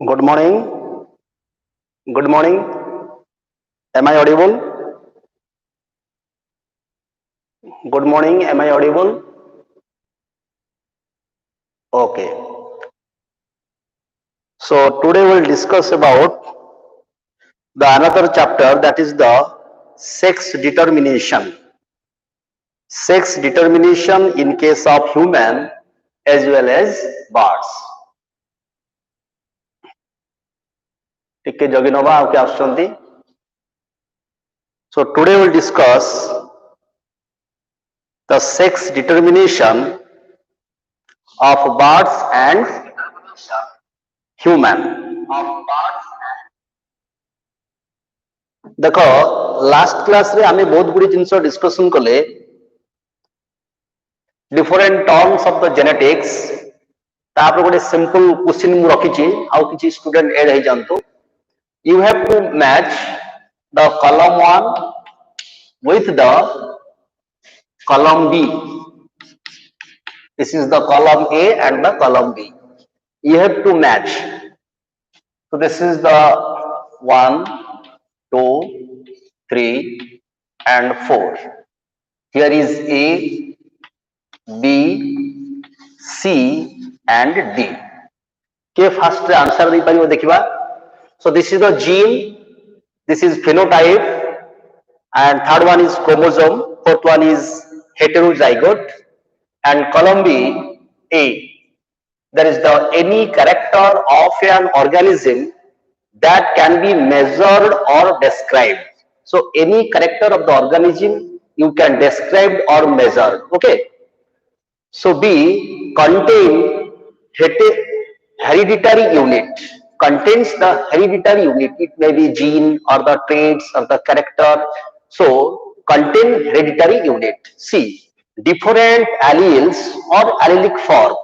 Good morning. Good morning. Am I audible? Good morning. Am I audible? Okay. So today we'll discuss about the another chapter, that is the sex determination. Sex determination in case of human as well as birds. Tikke jogi nova au ke asunti. So today we'll discuss the sex determination of birds and human. देख last class रे आमे बहुत गुडी जिंस discussion कले different terms of the genetics तापर गोटे simple question मु रखिछि आउ किछि स्टूडेंट ऐड हे जानतो you have to match the column 1 with the column B. This is the column A and the column B. You have to match. So this is the 1, 2, 3 and 4. Here is A, B, C and D. के first answer दे पारिबो देखिबा. So this is the gene, this is phenotype, and third one is chromosome, fourth one is heterozygote, and column B, A. There is the any character of an organism that can be measured or described. So any character of the organism you can describe or measure. Okay. So B contain hereditary unit, contains the hereditary unit. It may be gene or the traits or the character. So contain hereditary unit. C different alleles or allelic form,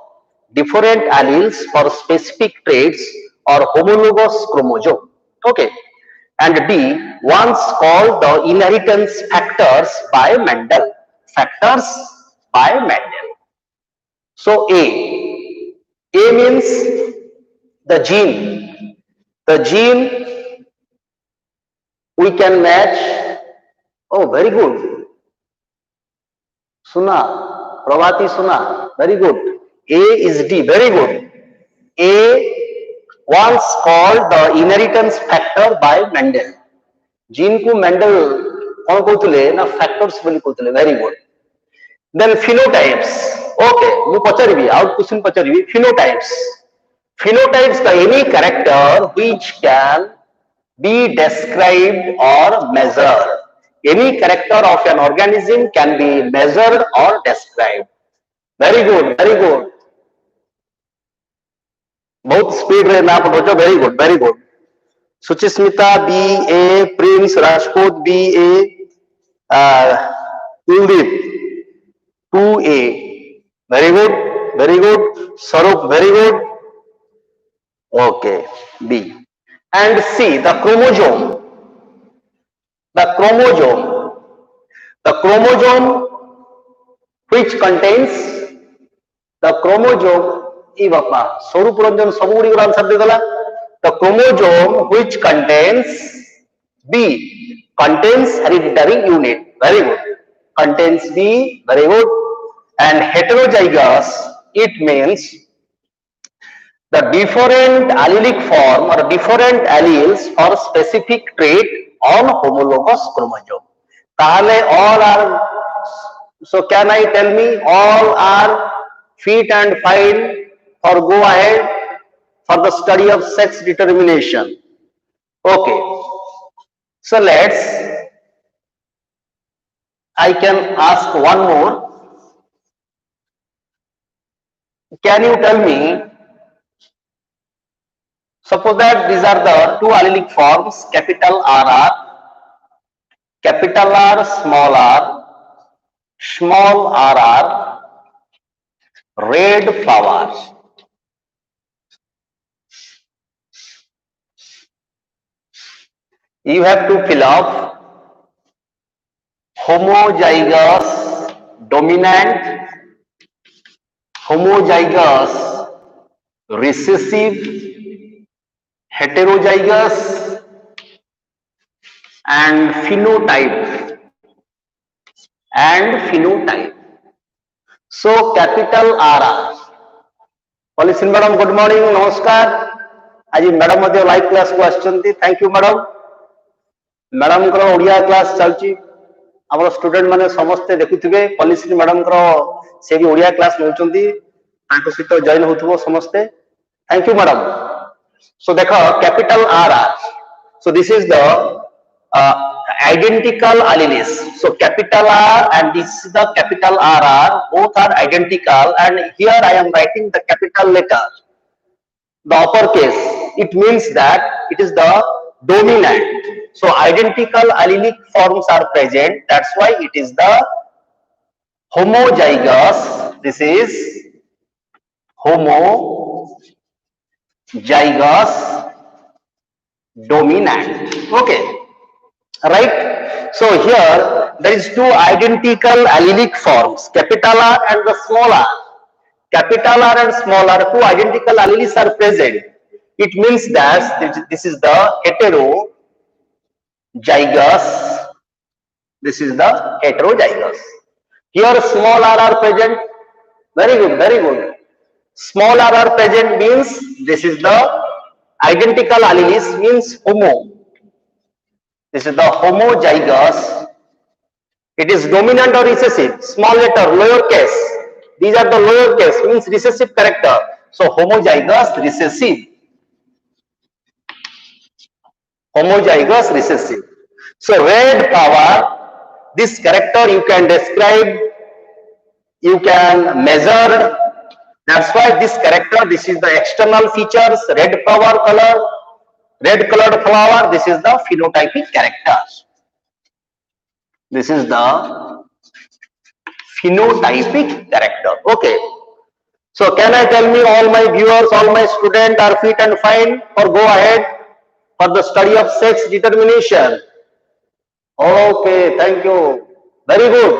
different alleles for specific traits or homologous chromosome. Okay. And D once called the inheritance factors by Mendel. Factors by Mendel. So A means the gene. The gene we can match. Oh, very good. Suna, Pravati Suna, very good. A is D, very good. A once called the inheritance factor by Mendel. Gene को Mendel कौन कहते ना factors बोली कहते, very good. Then phenotypes. Okay, मैं पचारिबी out question पचारिबी phenotypes. Phenotypes का any character which can be described or measured. Any character of an organism can be measured or described. Very good, very good. बहुत speed रे ना पढ़ो, very good, very good. Suchismita B A, Prince Rajput B A, Kuldeep 2A. Very good, very good. Sarup, very good. Okay, B. And C, the chromosome. The chromosome. The chromosome which contains the chromosome. E bappa, Sarup Ranjan sabudi ko answer de dala. The chromosome which contains B contains hereditary unit. Very good. Contains B. Very good. And heterozygous, it means the different allelic form or different alleles for specific trait on homologous chromosome. Tahale all are, so can I tell me all are fit and fine for go ahead for the study of sex determination? Okay. So I can ask one more. Can you tell me, suppose that these are the two allelic forms, capital RR, capital R, small rr, red flower. You have to fill up homozygous dominant, homozygous recessive, heterozygous and phenotype. So capital RR. Policy madam, good morning, namaskar. आज madam मध्य live class को आछंती. Thank you madam. Madam को Odia class चलची. हमर student माने समस्त देखुथिबे. Policy madam को से भी ओडिया क्लास नउचंती. ताको सहित जॉइन होथबो समस्त. Thank you madam. So देखो capital RR. So this is the identical alleles. So capital R and this is the capital RR. Both are identical, and here I am writing the capital letter, the uppercase. It means that it is the dominant. So identical allelic forms are present. That's why it is the homozygous. This is homozygous dominant. Okay, right? So here there is two identical allelic forms, capital R and the small r. Capital R and small r, two identical alleles are present. It means that this is the heterozygous. This is the heterozygous. Here small r are present. Very good, very good. Small r are present means this is the identical alleles, means homo. This is the homozygous. It is dominant or recessive. Small letter, lowercase. These are the lowercase, means recessive character. So homozygous recessive. Homozygous recessive. So red power, this character you can describe, you can measure. That's why this character, this is the external features, red flower color, red colored flower, this is the phenotypic character. This is the phenotypic character. Okay. So can I tell me all my viewers, all my students are fit and fine, or go ahead for the study of sex determination? Okay, thank you. Very good.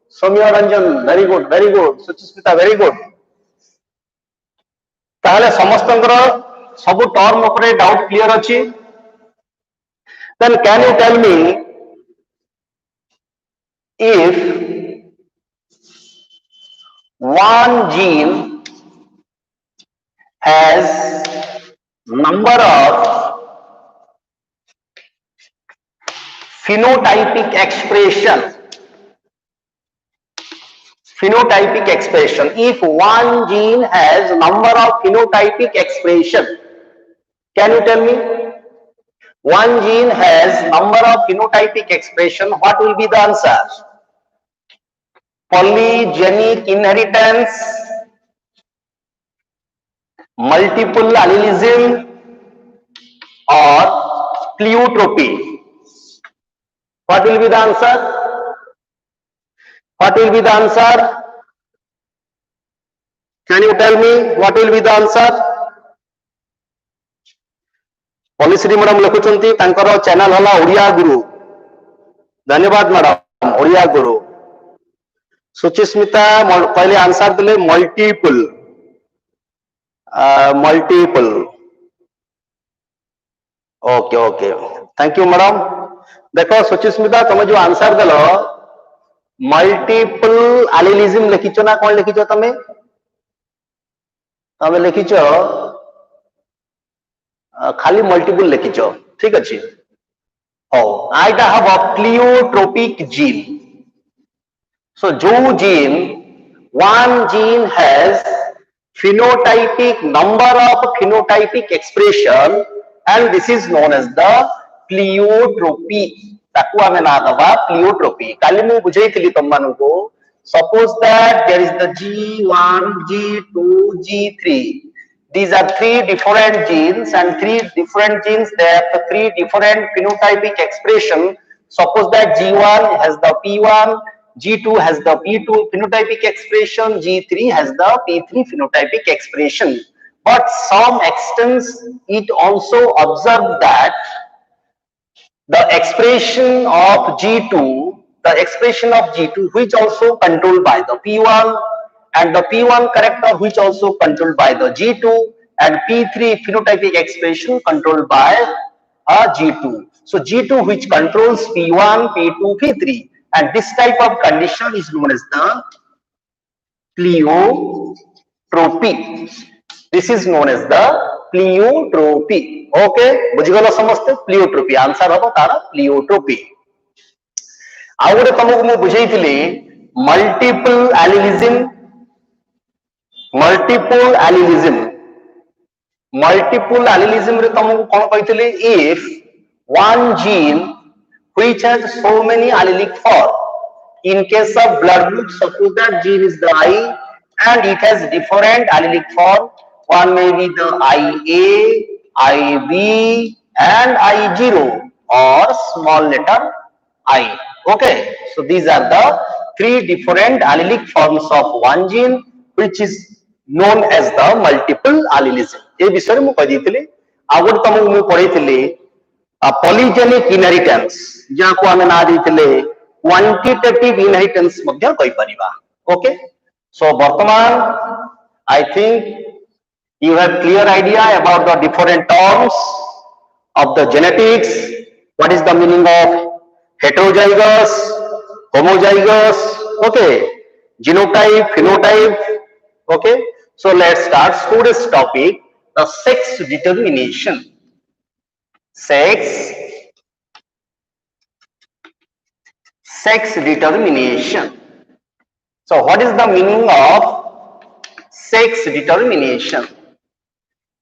Soumya Ranjan, very good, very good. Suchismita, very good. ताहले समस्तंकर सब term उपरे doubt clear अछि. Then can you tell me if one gene has number of phenotypic expression, if one gene has number of phenotypic expression, can you tell me? One gene has number of phenotypic expression, what will be the answer? Polygenic inheritance, multiple allelism, or pleiotropy? What will be the answer? What will be the answer? Can you tell me what will be the answer? Policy madam लिखुचंती तांकर channel हला ओडिया गुरु. धन्यवाद madam, Odia गुरु. सुचिस्मिता पहले answer दिले multiple. Okay okay, thank you madam. देखो सुचिस्मिता तुम जो answer दिल multiple allelism लिखिचो ना, कौन लिखिचो तमे? तमे लिखिचो खाली मल्टीपल लिखिचो. ठीक अछि. हो आइटा हबो प्लियोट्रोपिक जीन. So जो gene, one gene has phenotypic number of phenotypic expression, and this is known as the pleiotropy. ताकू आमे ना दबा pleiotropy. काली मु बुझाई थिली तम मानु को. Suppose that there is the G1, G2, G3. These are three different genes, and three different genes, they have three different phenotypic expression. Suppose that G1 has the P1, G2 has the P2 phenotypic expression, G3 has the P3 phenotypic expression. But some extents it also observed that the expression of G2, which also controlled by the P1, and the P1 character which also controlled by the G2, and P3 phenotypic expression controlled by G2. So G2 which controls P1, P2, P3, and this type of condition is known as the pleiotropy. This is known as the pleiotropy. Okay, बुझिगला समझते pleiotropy answer होगा तारा pleiotropy. ଆଉ ଗୋଟେ ତମକୁ ମୁଁ ବୁଝେଇଥିଲି multiple allelism. Multiple allelism ରେ ତମକୁ କଣ କହିଥିଲି? If one gene which has so many allelic form, in case of blood group, suppose that gene is the I and it has different allelic form. One may be the IA, IB and I0 or small letter I. Okay, so these are the three different allelic forms of one gene which is known as the multiple allelism. ए विषय में कह दिथिले आगुर तमु मु पढिथिले polygenic inheritance जाको आमे ना दिथिले quantitative inheritance मध्य कहि परिबा. Okay, so वर्तमान I think you have clear idea about the different terms of the genetics. What is the meaning of heterozygous, homozygous, okay, genotype, phenotype. Okay, so let's start today's topic, the sex determination. Sex determination. So what is the meaning of sex determination?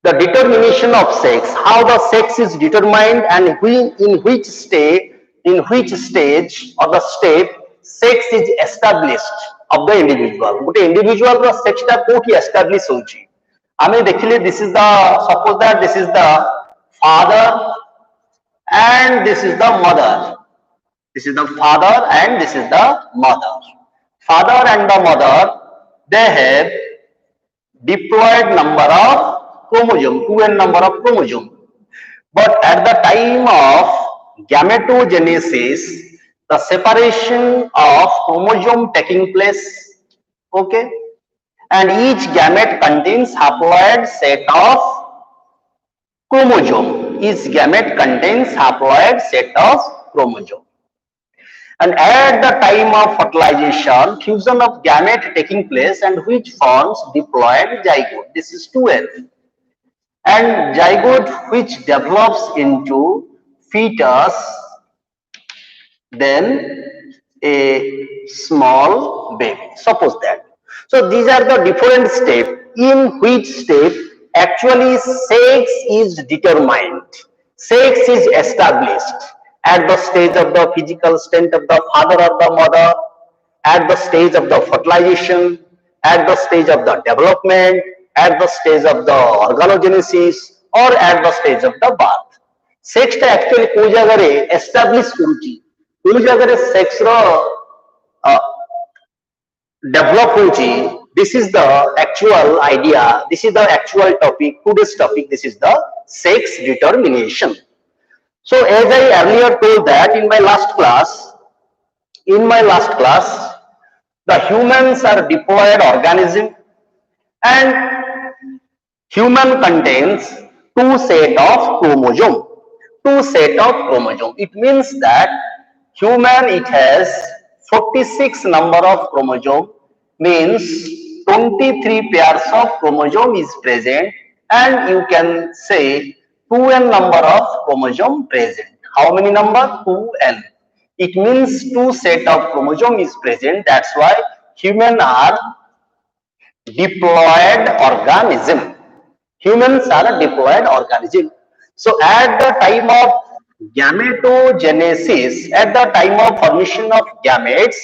The determination of sex, how the sex is determined and in which stage or the state sex is established of the individual. But individual the sex ta koti establish hochi. Ame dekhile this is the, suppose that this is the father and this is the mother. This is the father and this is the mother. Father and the mother, they have diploid number of chromosome, 2n number of chromosome. But at the time of gametogenesis, the separation of chromosome taking place. Okay, and each gamete contains haploid set of chromosome. Each gamete contains haploid set of chromosome. And at the time of fertilization, fusion of gamete taking place and which forms diploid zygote. This is 2n. And zygote which develops into fetus, then a small baby. Suppose that. So these are the different steps in which step actually sex is determined. Sex is established at the stage of the physical state of the father or the mother, at the stage of the fertilization, at the stage of the development, at the stage of the organogenesis, or at the stage of the birth. Sex ta actually ko jaga re establish kuruchi, ko jaga re sex ro develop hochi. This is the actual idea, this is the actual topic, today's topic. This is the sex determination. So as I earlier told that in my last class, the humans are diploid organism and human contains two set of chromosome. It means that human, it has 46 number of chromosome, means 23 pairs of chromosome is present, and you can say 2n number of chromosome present. How many number? 2n. It means two set of chromosome is present. That's why human are diploid organism. Humans are a diploid organism. So at the time of gametogenesis, at the time of formation of gametes,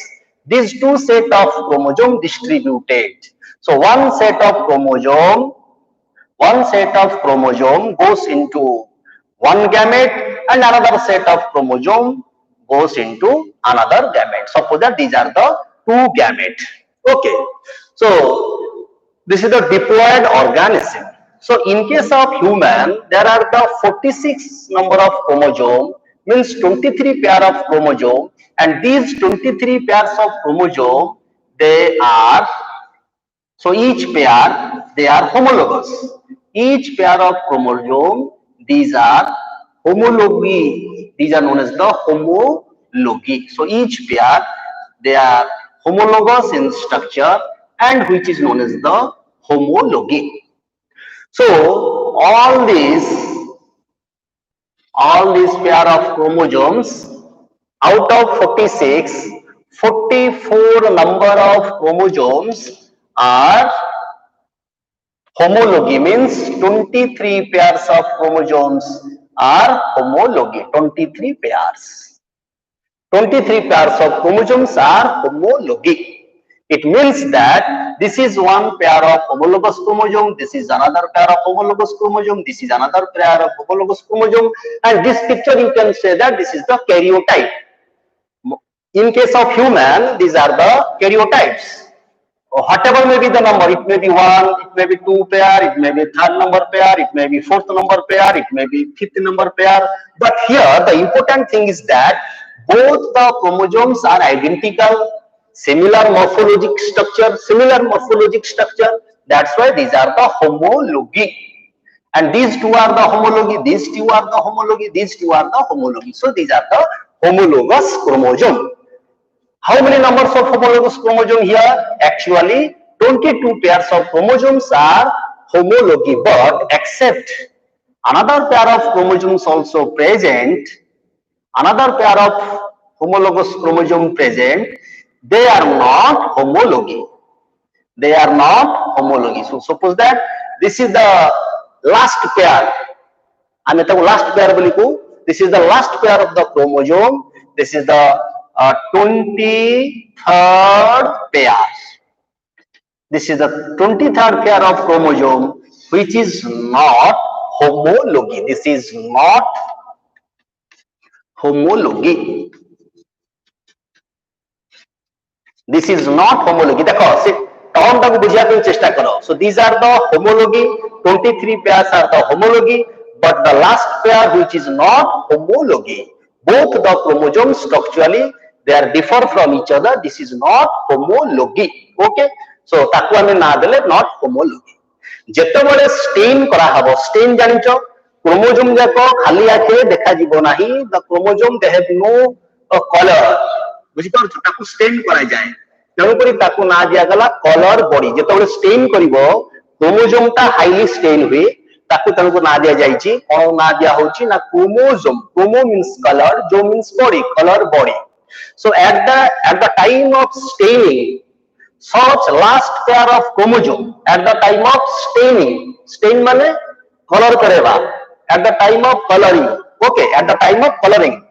these two set of chromosome distributed. So one set of chromosome goes into one gamete and another set of chromosome goes into another gamete. Suppose that these are the two gametes. Okay, so this is the diploid organism. So in case of human, there are the 46 number of chromosome, means 23 pair of chromosome, and these 23 pairs of chromosome, they are, so each pair, they are homologous. each pair of chromosome, these are homology. These are known as the homology. So each pair, they are homologous in structure and which is known as the homology. So all these pair of chromosomes, out of 46, 44 number of chromosomes are homology, means 23 pairs of chromosomes are homology, 23 pairs. 23 pairs of chromosomes are homology. It means that this is one pair of homologous chromosome, this is another pair of homologous chromosome, this is another pair of homologous chromosome, and this picture you can say that this is the karyotype. In case of human, these are the karyotypes. Whatever may be the number, it may be 1, it may be 2 pair, it may be third number pair, it may be fourth number pair, it may be fifth number pair. But here the important thing is that both the chromosomes are identical, similar morphologic structure, That's why these are the homology. And these two are the homology, these two are the homology, these two are the homology. So these are the homologous chromosome. How many numbers of homologous chromosome here? Actually, 22 pairs of chromosomes are homology, but except another pair of chromosomes also present, another pair of homologous chromosome present, they are not homology. They are not homology. So suppose that this is the last pair. Last pair. This is the last pair of the chromosome. This is the 23rd pair. This is the 23rd pair of chromosome, which is not homology. This is not homology. This is not homology. देखो, term टाको बुझिया पे चेष्टा करो. So these are the homology. 23 pairs are the homology, but the last pair which is not homology. Both the chromosomes structurally they are differ from each other. This is not homology. Okay. So ताको हमें ना देले not homology. जेते बड़े stain करा हबो. Stain जानिचो chromosome जाको खाली आखे देखा जीवो नाही. The chromosome they have no color. बुझी पारछ ताको stain करा जाए. तेणुकरी ताको ना दिया गला कलर बॉडी. जेते बड़े stain करिवो क्रोमोसोम ता हाईली stain हुए. ताको तनको ना दिया जाईची. कोन ना दिया होची ना chromosome. Chromo means color, jo means body, color body. So at the time of staining, such last pair of chromosome at the time of staining, stain माने color करेवा. At the time of coloring, okay, at the time of coloring,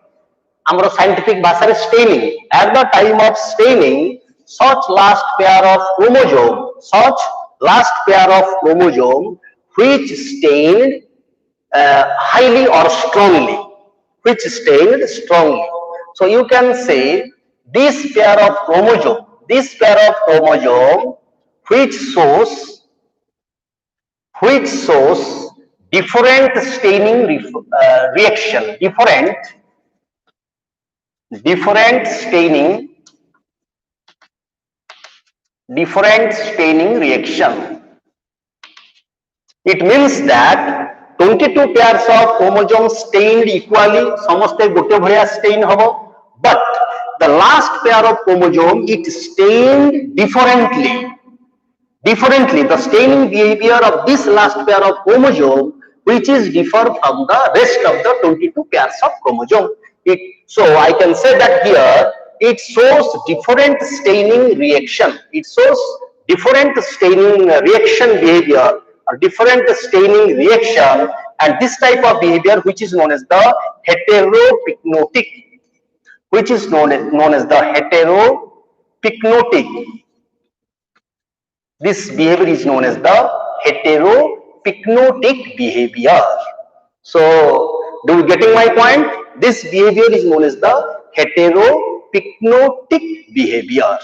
ଆମର scientific भाषा रे staining. At the time of staining, such last pair of chromosome, which stained highly or strongly, So you can say this pair of chromosome, which shows different staining reaction, different staining reaction. It means that 22 pairs of chromosomes stained equally, samaste gote bhaliya stain hobo, but the last pair of chromosome it stained differently. The staining behavior of this last pair of chromosome, which is differ from the rest of the 22 pairs of chromosome. So I can say that here it shows different staining reaction. It shows different staining reaction behavior or different staining reaction, and this type of behavior which is known as the heteropyknotic. This behavior is known as the heteropyknotic behavior. So, do you getting my point? This behavior is known as the heteropyknotic behavior.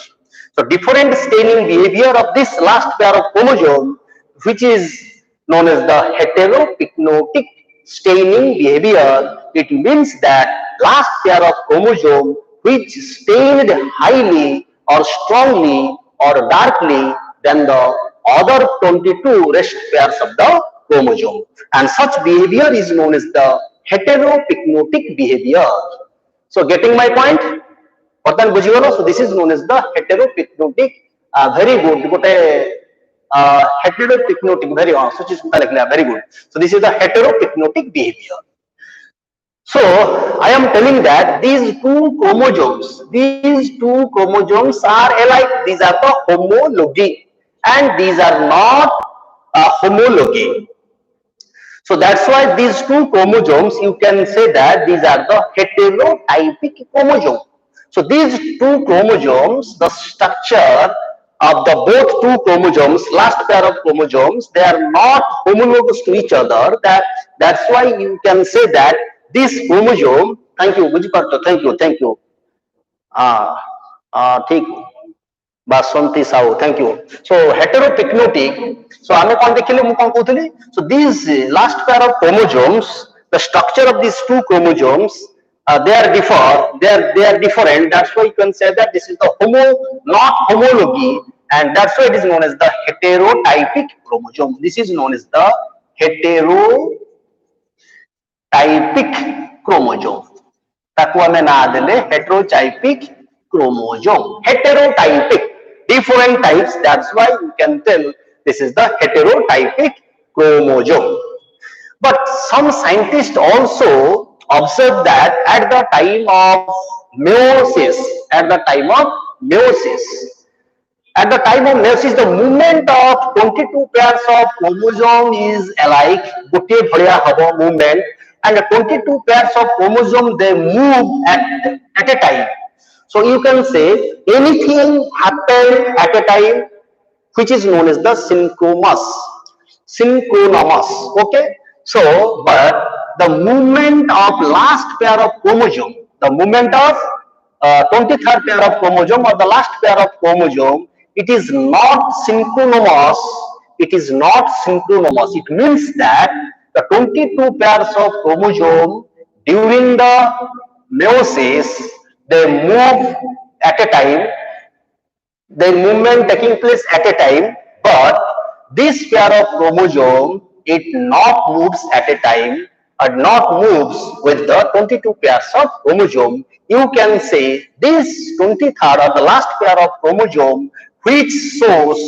So, different staining behavior of this last pair of chromosome, which is known as the heteropyknotic staining behavior. It means that last pair of chromosome which stained highly or strongly or darkly than the other 22 rest pairs of the chromosome. And such behavior is known as the heteropyknotic behavior. So getting my point? ବର୍ତ୍ତମାନ ବୁଝିଗଲ? So this is known as the heteropyknotic. Very good. ଗୋଟେ heteropyknotic, very very good. So this is the heteropyknotic behavior. So I am telling that these two chromosomes are alike. These are the homology, and these are not homology. So that's why these two chromosomes, you can say that these are the heterotypic chromosome. So these two chromosomes, the structure of the both two chromosomes, last pair of chromosomes, they are not homologous to each other. That's why you can say that this chromosome, thank you, thank you. ठीक बासंती Sahu, thank you. So heteropyknotic. So आमे कौन देखिले मु कौन कहूतली. So these last pair of chromosomes, the structure of these two chromosomes, they are different. That's why you can say that this is the not homology, and that's why it is known as the heterotypic chromosome. This is known as the heterotypic chromosome. ताकू हमें ना देले heterotypic chromosome. Heterotypic, different types. That's why you can tell this is the heterotypic chromosome. But some scientists also observe that at the time of meiosis, the movement of 22 pairs of chromosome is alike, gotiye bhaliya habo movement, and the 22 pairs of chromosome, they move at a time. So you can say anything happen at a time, which is known as the synchronous. Okay. So, but the movement of last pair of chromosome, the movement of 23rd pair of chromosome or the last pair of chromosome, it is not synchronous. It means that the 22 pairs of chromosome during the meiosis, they move at a time, the movement taking place at a time, but this pair of chromosome, it not moves at a time, or not moves with the 22 pairs of chromosome. You can say this 23rd or the last pair of chromosome, which shows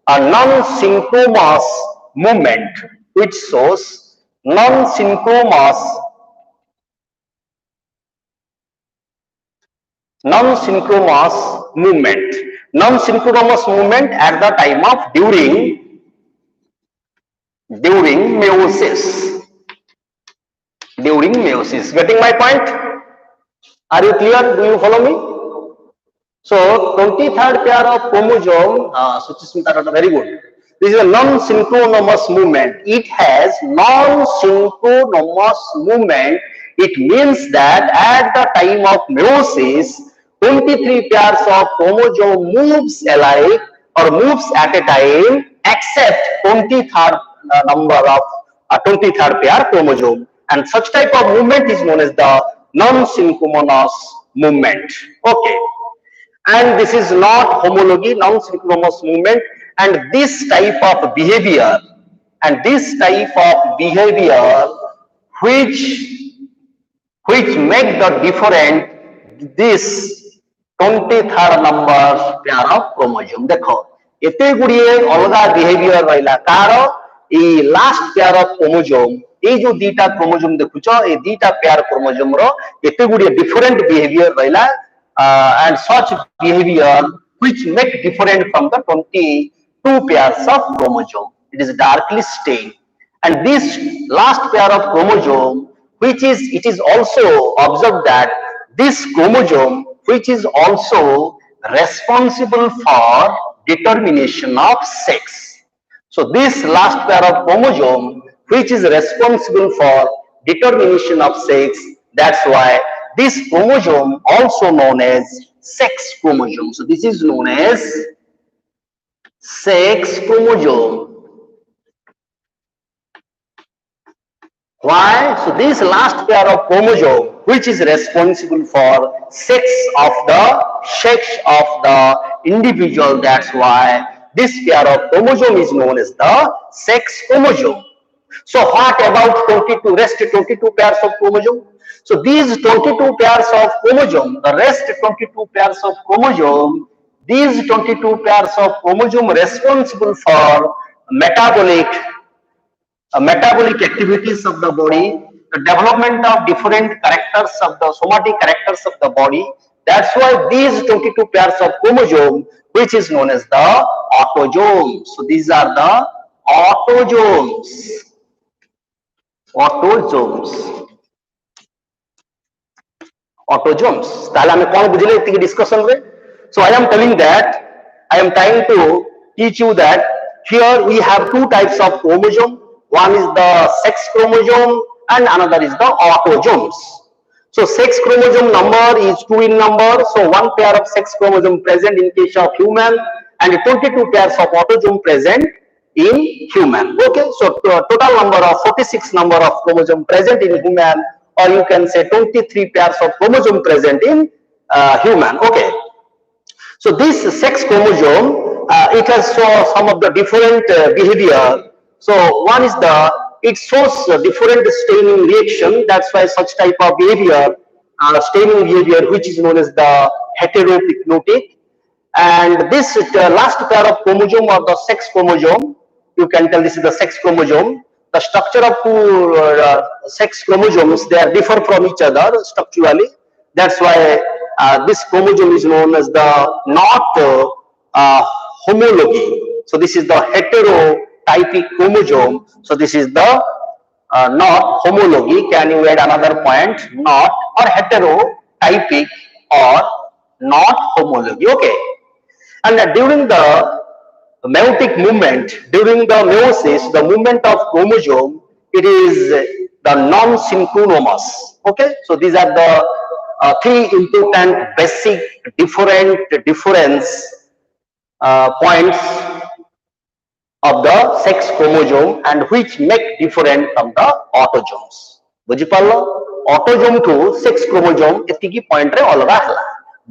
a non-synchronous movement, non-synchronous movement at the time of during meiosis. Getting my point? Are you clear? Do you follow me? So 23rd pair of chromosome, Suchismita, very good. This is a non-synchronous movement. It has non-synchronous movement. It means that at the time of meiosis, 23 pairs of chromosome moves alike or moves at a time, except 23rd number of 23rd pair chromosome, and such type of movement is known as the non-synchronous movement. Okay, and this is not homology, non-synchronous movement, and this type of behavior, which make the different this 23rd number pair of chromosome. देखो एते गुड़िए अलगा behaviour रहिला कार ई last pair of chromosome, ए जो दीटा chromosome देखुछ ए दीटा पेयर क्रोमोसोम रो एते गुड़िए डिफरेंट बिहेवियर रहिला, and such behavior which make different from the 22 pairs of chromosome. It is darkly stained, and this last pair of chromosome, it is also observed that this chromosome, which is also responsible for determination of sex. So this last pair of chromosome, which is responsible for determination of sex, that's why this chromosome also known as sex chromosome. So this is known as sex chromosome. Why? So this last pair of chromosome, which is responsible for sex of the individual, that's why this pair of chromosome is known as the sex chromosome. So what about 22 rest 22 pairs of chromosome? So these 22 pairs of chromosome, the rest 22 pairs of chromosome, these 22 pairs of chromosome responsible for metabolic metabolic activities of the body, the development of different characters of the somatic characters of the body. That's why these 22 pairs of chromosome, which is known as the autosomes. So these are the autosomes. Autosomes. Autosomes. ताहले हमें कौन बुझले इतनी discussion में? So I am telling that I am trying to teach you that here we have two types of chromosome. One is the sex chromosome and another is the autosomes. So sex chromosome number is 2 in number. So one pair of sex chromosome present in case of human and 22 pairs of autosome present in human. Okay, so total number of 46 number of chromosome present in human, or you can say 23 pairs of chromosome present in human. Okay. So this sex chromosome, it has some of the different behavior. So one is it shows different staining reaction. That's why such type of behavior, staining behavior, which is known as the heterotypic. And this last pair of chromosome or the sex chromosome, you can tell this is the sex chromosome. The structure of two sex chromosomes, they are differ from each other structurally. That's why this chromosome is known as the not homology. So this is the heterotypic chromosome. So this is the not homology. Can you add another point? Not or heterotypic or not homology. Okay. And during the meiotic movement, during the meiosis, the movement of chromosome, it is the non-synchronous. Okay, so these are the three important basic difference points of the sex chromosome and which make different from the autosomes. बुझिपालो autosome टू sex chromosome एतिकी point रे अलगा हला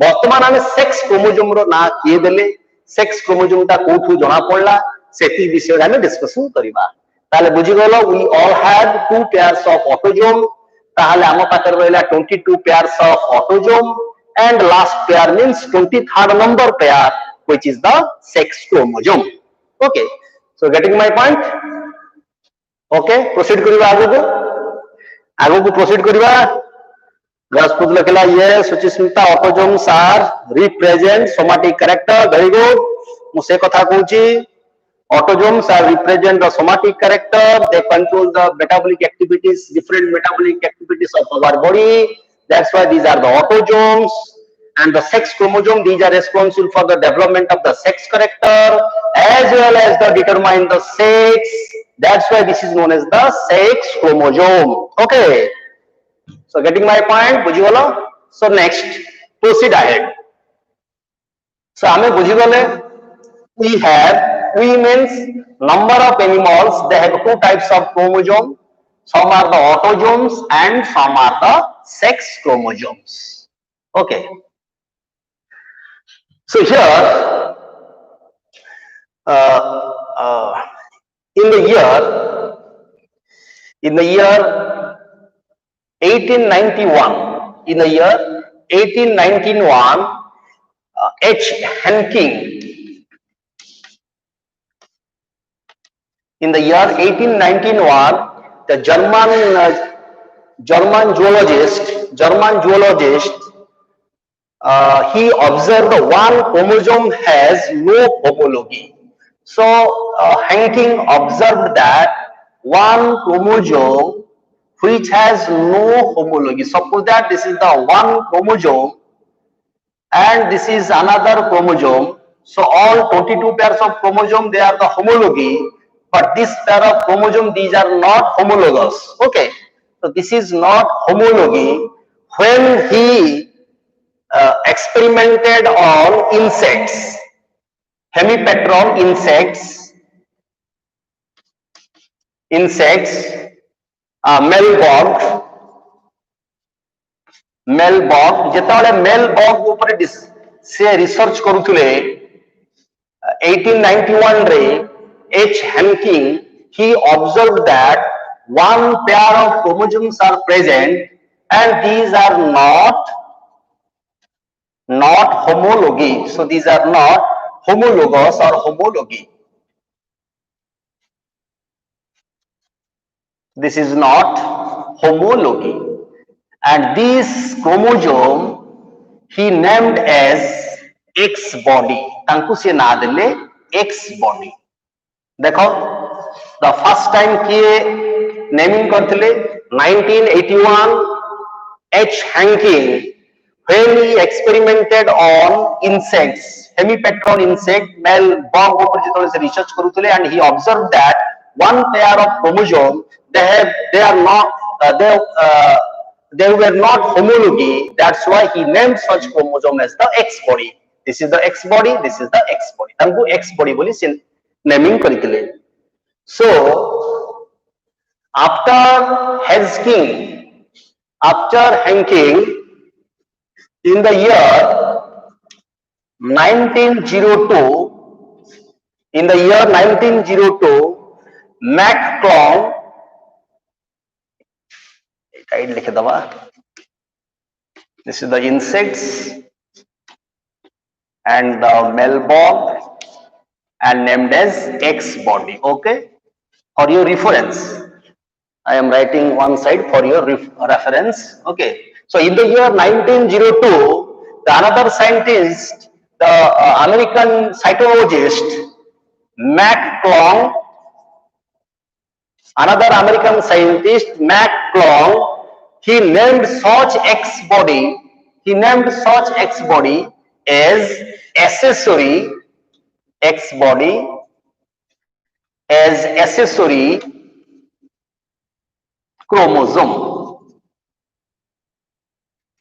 वर्तमान हमें sex chromosome रो ना किए देले सेक्स क्रोमोजोम ता कोठू जणा पड़ला सेती विषय हमें डिस्कशन करिबा ताले बुझि गलो we all have two pairs of autosome ताले हम पाकर रहला 22 pairs of autosome and last pair means 23rd number pair which is the sex chromosome okay so getting my point okay proceed करिबा आगो को प्रोसीड करिबा राजपूत लिखला ये Suchismita autosomes are represent somatic character very good मु से कथा कहूची autosomes are represent the somatic character they control the metabolic activities different metabolic activities of our body that's why these are the autosomes and the sex chromosome these are responsible for the development of the sex character as well as the determine the sex that's why this is known as the sex chromosome okay so getting my point बुझी गलो so next proceed ahead so हमें बुझी गले we means number of animals they have two types of chromosome some are the autosomes and some are the sex chromosomes okay so here in the year 1891 in the year 1891 H. Henking in the year 1891 the German zoologist he observed one chromosome has no homology. So Henking observed that one chromosome which has no homology. Suppose that this is the one chromosome and this is another chromosome. So all 22 pairs of chromosome they are the homology, but this pair of chromosome these are not homologous. Okay, so this is not homology. When he experimented on insects, hemipteron insects, मेलबॉग जेताले मेलबॉग ऊपर से research करूथले 1891 रे H हेनकिंग he observed that one pair of chromosomes are present and these are not homology. So these are not homologous or homology. This is not homology. And this chromosome he named as X body. तांकु से ना देले X body. देखो the first time किए naming करथिले 1981 H. Hanking when he experimented on insects, hemipteron insect, male bug ऊपर जितने से research करूँले and he observed that one pair of chromosome they were not homology. That's why he named such chromosome as the X body. This is the X body. This is the X body. तांकु X body बोली naming करितले. So after Hanking, in the year 1902, McClung, this is the insects and the male bug and named as X body. Okay, for your reference, I am writing one side for your reference. Okay, so in the year 1902, another scientist, the American cytologist McClung, another American scientist McClung, he named such X body. He named such X body as accessory X body as accessory chromosome.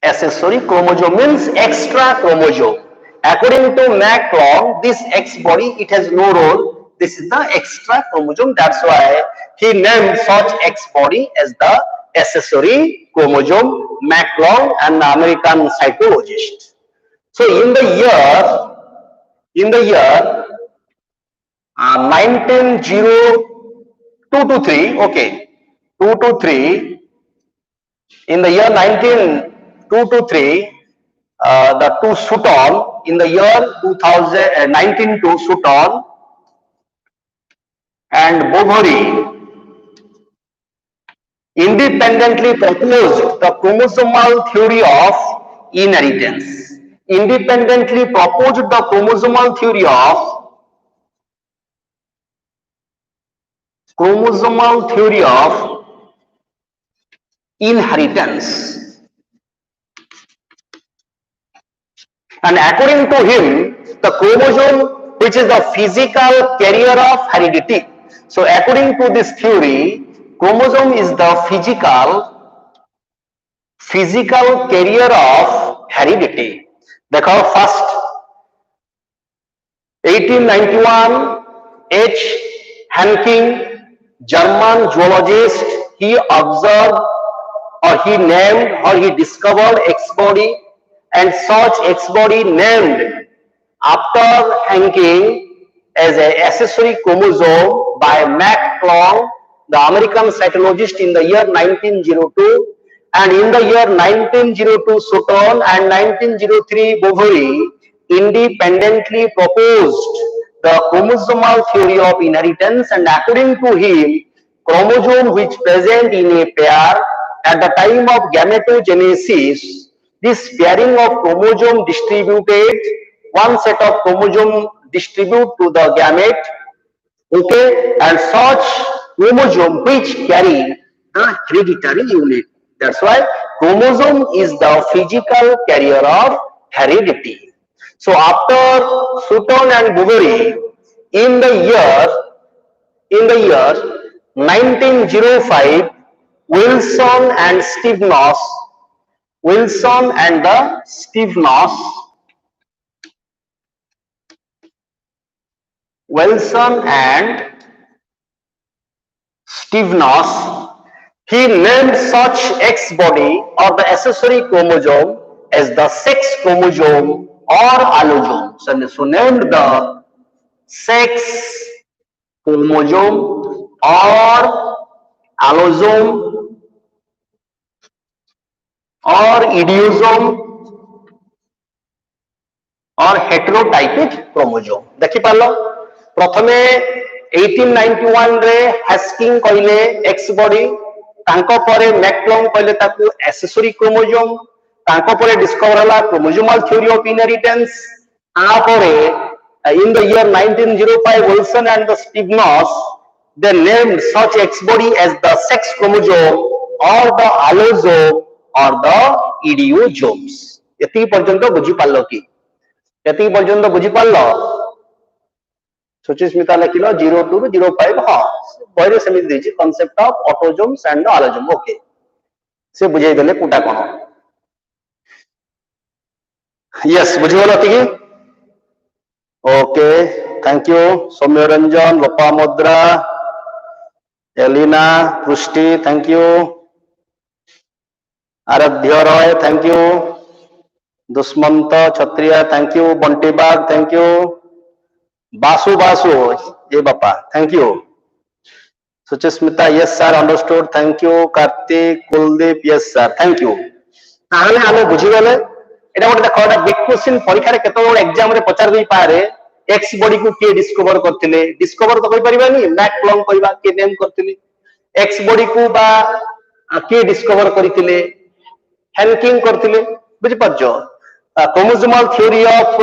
Accessory chromosome means extra chromosome. According to McClung, this X body, it has no role. This is the extra chromosome. That's why he named such X body as the accessory chromosome. McClung, an American cytologist. So in the year 1902-3, okay, 223. In the year 1902-3, the two Sutton. In the year 1902, Sutton and Bovary independently proposed the chromosomal theory of inheritance. Independently proposed the chromosomal theory of inheritance. And according to him, the chromosome, which is the physical carrier of heredity. So according to this theory, chromosome is the physical carrier of heredity. देखो first 1891 H. Hanking, German zoologist, he observed or he named or he discovered X body, and such X body named after Hanking as an accessory chromosome by McClung, the American cytologist, in the year 1902, and in the year 1902 Sutton and 1903 Bovary independently proposed the chromosomal theory of inheritance, and according to him, chromosome which present in a pair at the time of gametogenesis, this pairing of chromosome distributed, one set of chromosome distribute to the gamete, okay, and such chromosome which carry the hereditary unit. That's why chromosome is the physical carrier of heredity. So after Sutton and Bovary, in the year 1905, Wilson and Stevenson, he named such X body or the accessory chromosome as the sex chromosome or allosome. So named the sex chromosome or allosome or idiosome or heterotypic chromosome. देखि पालो प्रथमे 1891 रे हैस्किंग कहले x body तांको परे मैक्लॉन्ग कहले ताकू accessory chromosome तांको परे डिस्कवर हला क्रोमोसोमल थ्योरी ऑफ इनहेरिटेंस आ परे in the year 1905 Wilson and the Stevens they named such X body as the sex chromosome or the allosome or the idiosomes. एति पर्यंत बुझी पालो कि एति पर्यंत बुझी पालो सुचिस्मिता लिखिलो 02 to 05 हां बरे समिति देछि concept of autosomes and allosome okay से बुझाई देले कोटा कोन यस बुझी गेलो कि okay thank you Soumya Ranjan Lopamudra Elina Prishti thank you Aradhya Roy thank you Dushmanta Kshatriya thank you Bunty Bag thank you Basu Basu ये बापा thank you Suchismita yes sir understood thank you Kartik Kuldeep yes sir thank you ताहले आमे बुझी गेले एटा गोटे देखो एटा बिग क्वेश्चन परीक्षा रे केतो बड़ एग्जाम रे पचार देई पारे एक्स बॉडी को के डिस्कवर करथिले डिस्कवर तो कहि परिबानी मैक्लॉन्ग कहबा के नेम करथिले एक्स बॉडी को बा के डिस्कवर करथिले हैंकिंग करथिले बुझि पाछो chromosomal theory of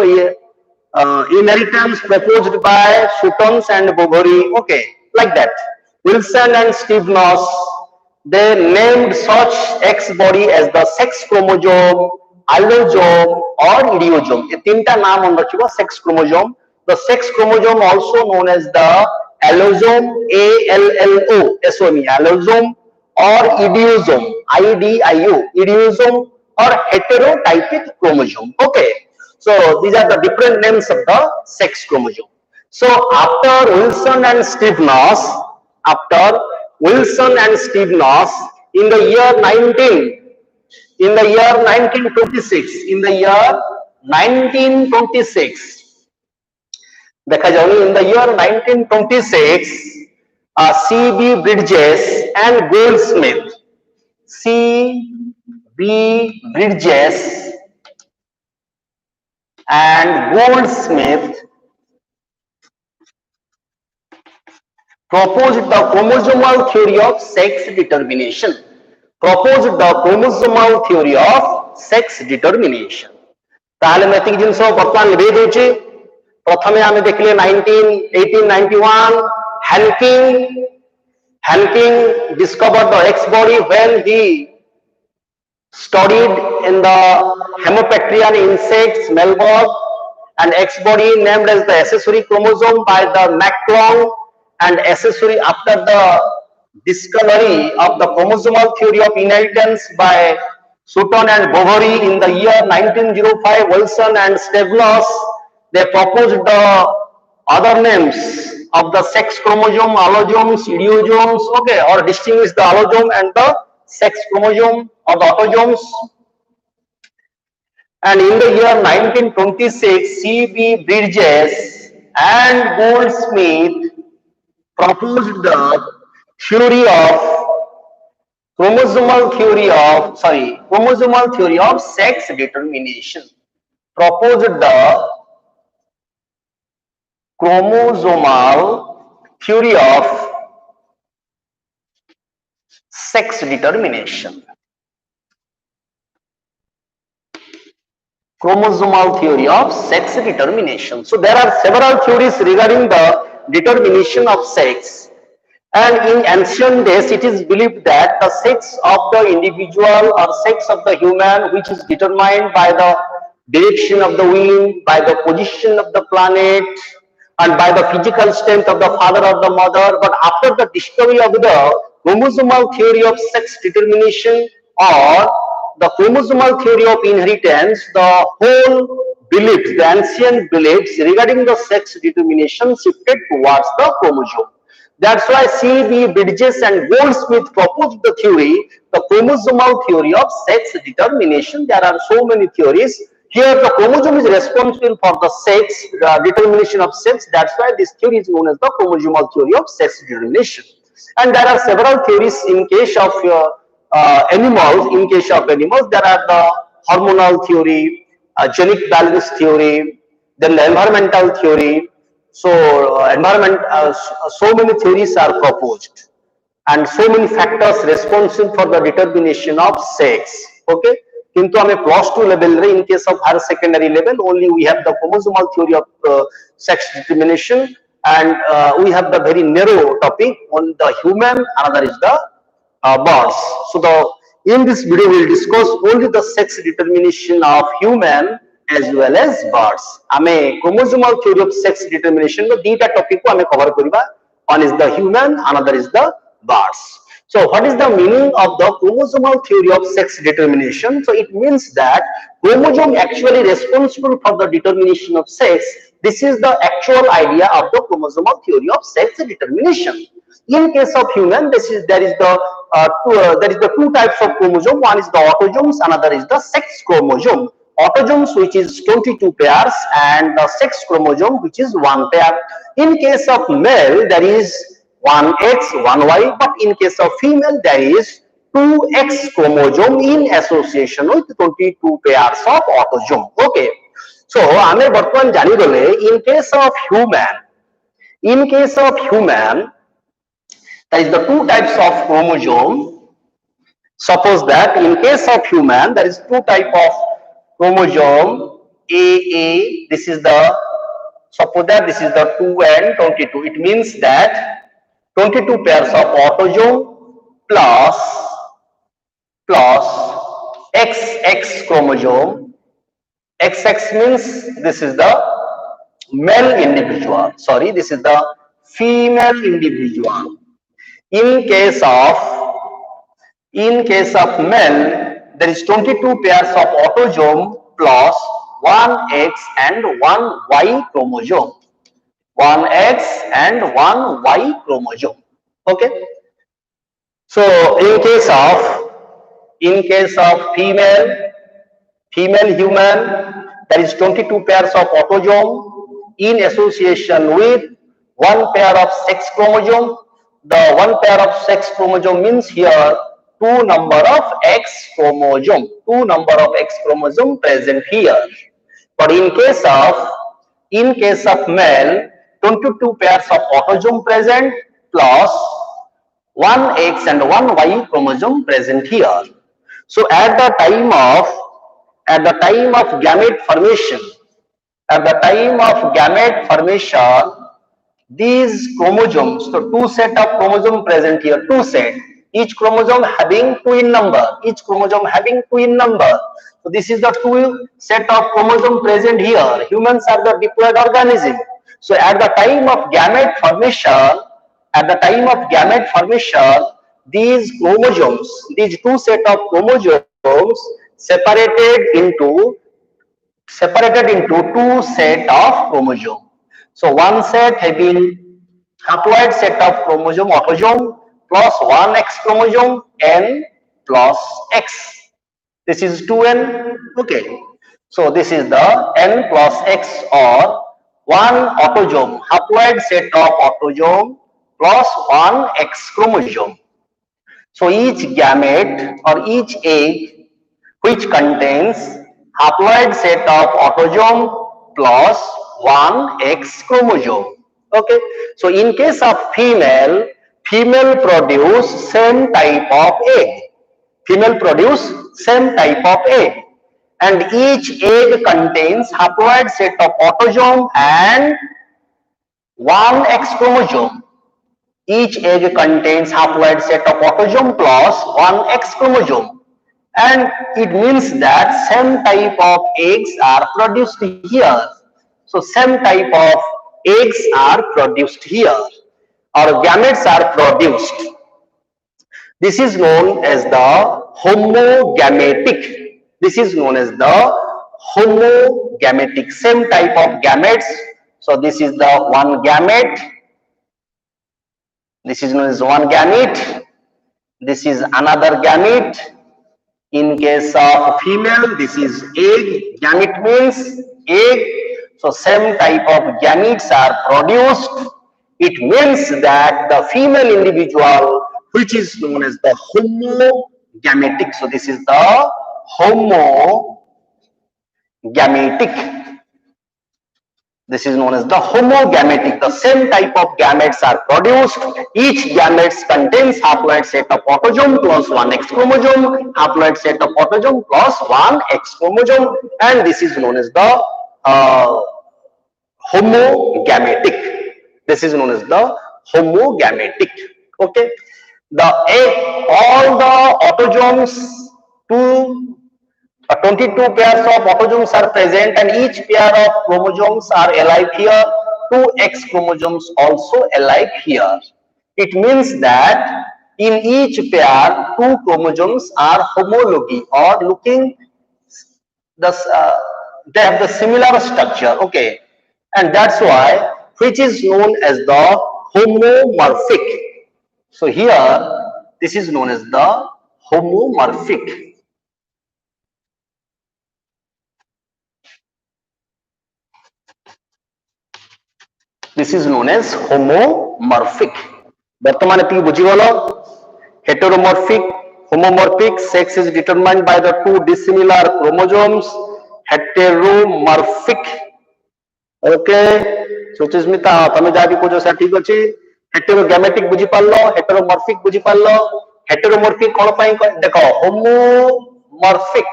inheritance proposed by Sutton and Bovary okay like that Wilson and Stevens they named such X body as the sex chromosome allosome or idiosome ये तीनटा नाम मन रखिबो sex chromosome the sex chromosome also known as the allosome ALLOSOME allosome or idiosome IDIO idiosome or heterotypic chromosome okay so these are the different names of the sex chromosome so after Wilson and Stevens in the year 1926 देखा जाओ in the year 1926 C.B. Bridges and Goldsmith C.B. Bridges and Goldsmith proposed the chromosomal theory of sex determination ताले मेतिक जिंस वर्तमान लिबे देछि प्रथमे आमे देखले 1891 Hanking discovered the X body when he studied in the Hemipteran insects Melbourne and X body named as the accessory chromosome by the McClung and accessory after the discovery of the chromosomal theory of inheritance by Sutton and Bovary in the year 1905 Wilson and Stevens they proposed the other names of the sex chromosome allosomes idiosomes okay or distinguish the allosome and the sex chromosome or the autosomes and in the year 1926 C.B. Bridges and Goldsmith proposed the theory of chromosomal theory of sex determination proposed the chromosomal theory of sex determination so there are several theories regarding the determination of sex and in ancient days it is believed that the sex of the individual or sex of the human which is determined by the direction of the wind by the position of the planet and by the physical strength of the father or the mother but after the discovery of the chromosomal theory of sex determination or the chromosomal theory of inheritance the whole beliefs the ancient beliefs regarding the sex determination shifted towards the chromosome that's why C.B. Bridges and Goldsmith proposed the theory the chromosomal theory of sex determination there are so many theories here the chromosome is responsible for the sex determination of sex that's why this theory is known as the chromosomal theory of sex determination And there are several theories in case of animals. In case of animals, there are the hormonal theory, genic balance theory, then the environmental theory. So so many theories are proposed, and so many factors responsible for the determination of sex. Okay, kintu ame +2 level re, in case of higher secondary level, only we have the chromosomal theory of sex determination, and we have the very narrow topic on the human, another is the birds. So in this video we will discuss only the sex determination of human as well as birds. Ame chromosomal theory of sex determination no dita topic ko ame cover kariba. One is the human, another is the birds. So what is the meaning of the chromosomal theory of sex determination? So it means that chromosome actually responsible for the determination of sex. This is the actual idea of the chromosomal theory of sex determination. In case of human, there is the two types of chromosome. One is the autosomes, another is the sex chromosome. Autosomes, which is 22 pairs, and the sex chromosome, which is 1 pair. In case of male, there is 1X, 1Y, but in case of female, there is 2X chromosome in association with 22 pairs of autosome. Okay. So, ame bartman jani gale, in case of human, there is the two types of chromosome. Suppose that in case of human, there is two type of chromosome. AA, this is the, suppose that this is the 2 and 22. It means that 22 pairs of autosome plus XX chromosome. XX means this is the male individual. Sorry, this is the female individual. In case of male, there is 22 pairs of autosome plus 1X and 1Y chromosome. 1X and 1Y chromosome. Okay. So in case of female human, there is 22 pairs of autosome in association with 1 pair of sex chromosome. The 1 pair of sex chromosome means here 2 number of X chromosome. 2 number of X chromosome present here. But in case of male, 22 pairs of autosome present plus 1X and 1Y chromosome present here. So at the time of gamete formation, these chromosomes, so 2 set of chromosome present here, 2 set, each chromosome having 2 in number, So this is the 2 set of chromosome present here. Humans are the diploid organism. So at the time of gamete formation, these chromosomes, these 2 set of chromosomes separated into 2 set of chromosome. So one set having haploid set of chromosome autosome plus 1X chromosome N plus X. This is 2N. Okay. So this is the N plus X, or 1 autosome, haploid set of autosome plus 1X chromosome. So each gamete or each egg which contains haploid set of autosome plus 1X chromosome. Okay. So in case of female produce same type of egg. And each egg contains haploid set of autosome and 1X chromosome. Each egg contains haploid set of autosome plus 1X chromosome. And it means that same type of eggs are produced here. So same type of eggs are produced here, or gametes are produced. This is known as the homogametic. Same type of gametes. So this is the one gamete. This is known as one gamete. This is another gamete. In case of female, this is egg. Gamete means egg. So same type of gametes are produced It means that the female individual, which is known as the homogametic. So this is the homogametic. This is known as the homogametic. The same type of gametes are produced. Each gametes contains haploid set of autosome plus one X chromosome, haploid set of autosome plus one X chromosome, and this is known as the homogametic. This is known as the homogametic. Okay. All the autosomes, 22 pairs of autosomes are present, and each pair of chromosomes are alive here. 2 X chromosomes also alive here. It means that in each pair, 2 chromosomes are homology, or looking the they have the similar structure. Okay, and that's why, which is known as the homomorphic. So here, this is known as the homomorphic. This is known as homomorphic. Bartamane etik bujhigolo. Heteromorphic, homomorphic, sex is determined by the 2 dissimilar chromosomes. Heteromorphic. Okay. Suchimita, tame jabi ko jo sa thik achi. Heterogametic बुझी पालो, heteromorphic बुझी पालो. Heteromorphic कौन पाई देखो homomorphic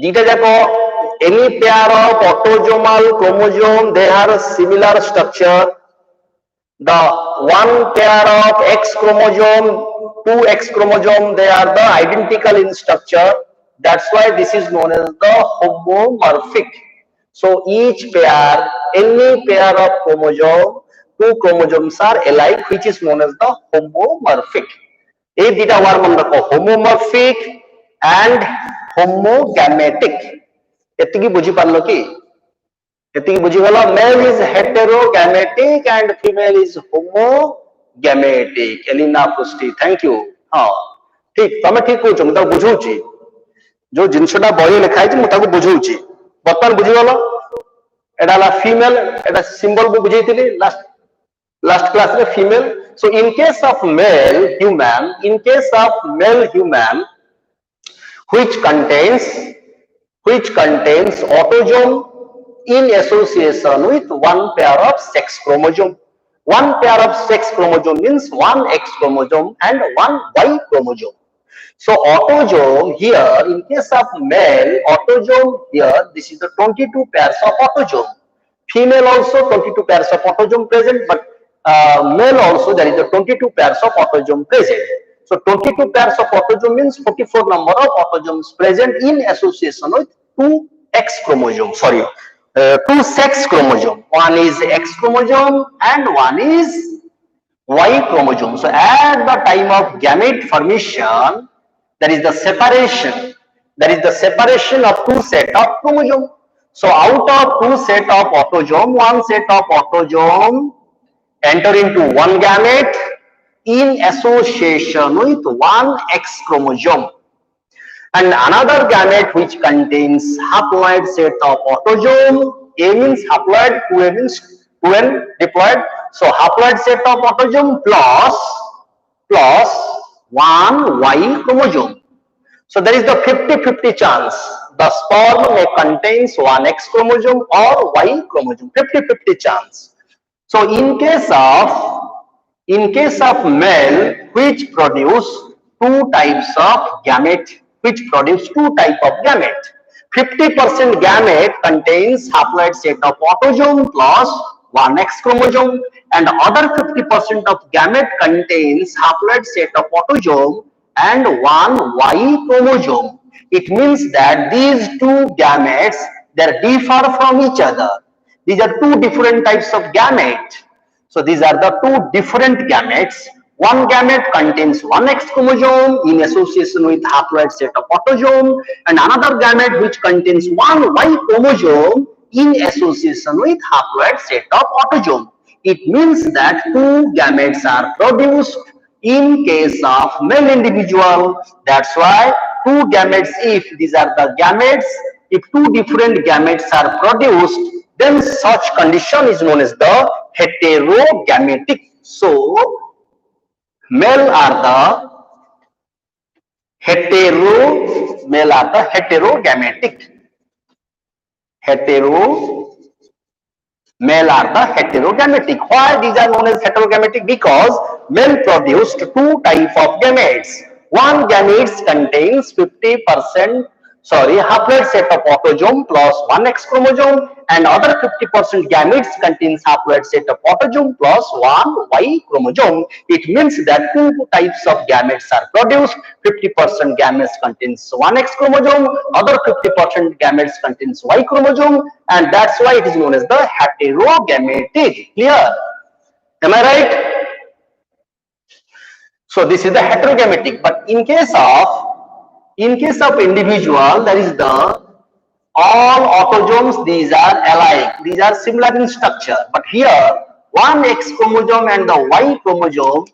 दीटा जाको any pair of autosomal chromosome, they have a similar structure. The one pair of X chromosome, 2 X chromosome, they are the identical in structure. That's why this is known as the homomorphic. So each pair, any pair of chromosome, 2 chromosomes are alike, which is known as the homomorphic. A dita war man rakho, homomorphic and homogametic. एतिकी बुझी पारलो कि एतिकी बुझी गलो male is heterogametic and female is homogametic. Elina Pushti, thank you. हां ठीक, तमे ठीक कहू छ, मुता बुझौची जो जिंसटा बही लिखाई छ मुता को बुझौची. बर्तन बुझी गलो एडा ला फीमेल, एडा सिंबल को बुझैतिली लास्ट क्लास रे female. So in case of male human which contains autosome in association with one pair of sex chromosome. One pair of sex chromosome means one X chromosome and one Y chromosome. So autosome here, in case of male, autosome here, this is the 22 pairs of autosome. Female also 22 pairs of autosome present, but male also there is a 22 pairs of autosome present. So 22 pairs of autosome means 44 number of autosomes present in association with 2 X chromosome. Sorry, 2 sex chromosome. One is X chromosome and one is Y chromosome. So at the time of gamete formation, there is the separation. There is the separation of 2 set of chromosome. So out of 2 set of autosome, 1 set of autosome enter into one gamete in association with one X chromosome, and another gamete which contains haploid set of autosome. A means haploid, 2A means 2N diploid. So haploid set of autosome plus one Y chromosome. So there is the 50-50 chance the sperm may contains one X chromosome or Y chromosome. 50-50 chance. So in case of male, which produce 2 types of gamete, 50% gamete contains haploid set of autosome plus one X chromosome, and other 50% of gamete contains haploid set of autosome and one Y chromosome. It means that these 2 gametes, they differ from each other. These are 2 different types of gamete. So these are the 2 different gametes. One gamete contains one X chromosome in association with haploid set of autosome, and another gamete which contains one Y chromosome in association with haploid set of autosome. It means that 2 gametes are produced in case of male individual. That's why 2 gametes, if these are the gametes, if 2 different gametes are produced, then such condition is known as the heterogametic. So male are the heterogametic. Male are the heterogametic. Why these are known as heterogametic? Because male produced two type of gametes. One gametes contains 50% haploid set of autosome plus one X chromosome, and other 50% gametes contains haploid set of autosome plus one Y chromosome. It means that two types of gametes are produced. 50% gametes contains one X chromosome, other 50% gametes contains Y chromosome, and that's why it is known as the heterogametic. Clear? Am I right? So this is the heterogametic. But in case of individual, that is the all autosomes, these are alike, these are similar in structure, but here one X chromosome and the Y chromosome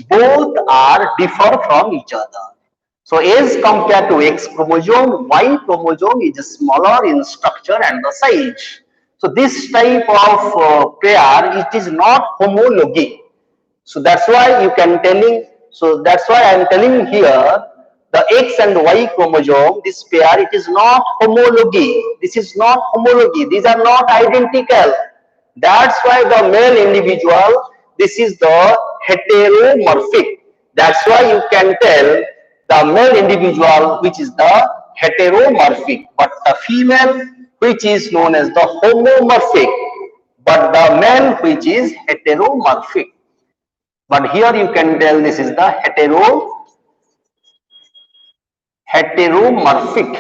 both are differ from each other. So as compared to X chromosome, Y chromosome is smaller in structure and the size. So this type of pair, it is not homology. So that's why you can telling. So that's why I am telling here the X and Y chromosome, this pair, it is not homology. This is not homology. These are not identical. That's why the male individual, this is the heteromorphic. That's why you can tell the male individual which is the heteromorphic, but the female which is known as the homomorphic, but the male which is heteromorphic. But here you can tell this is the heteromorphic,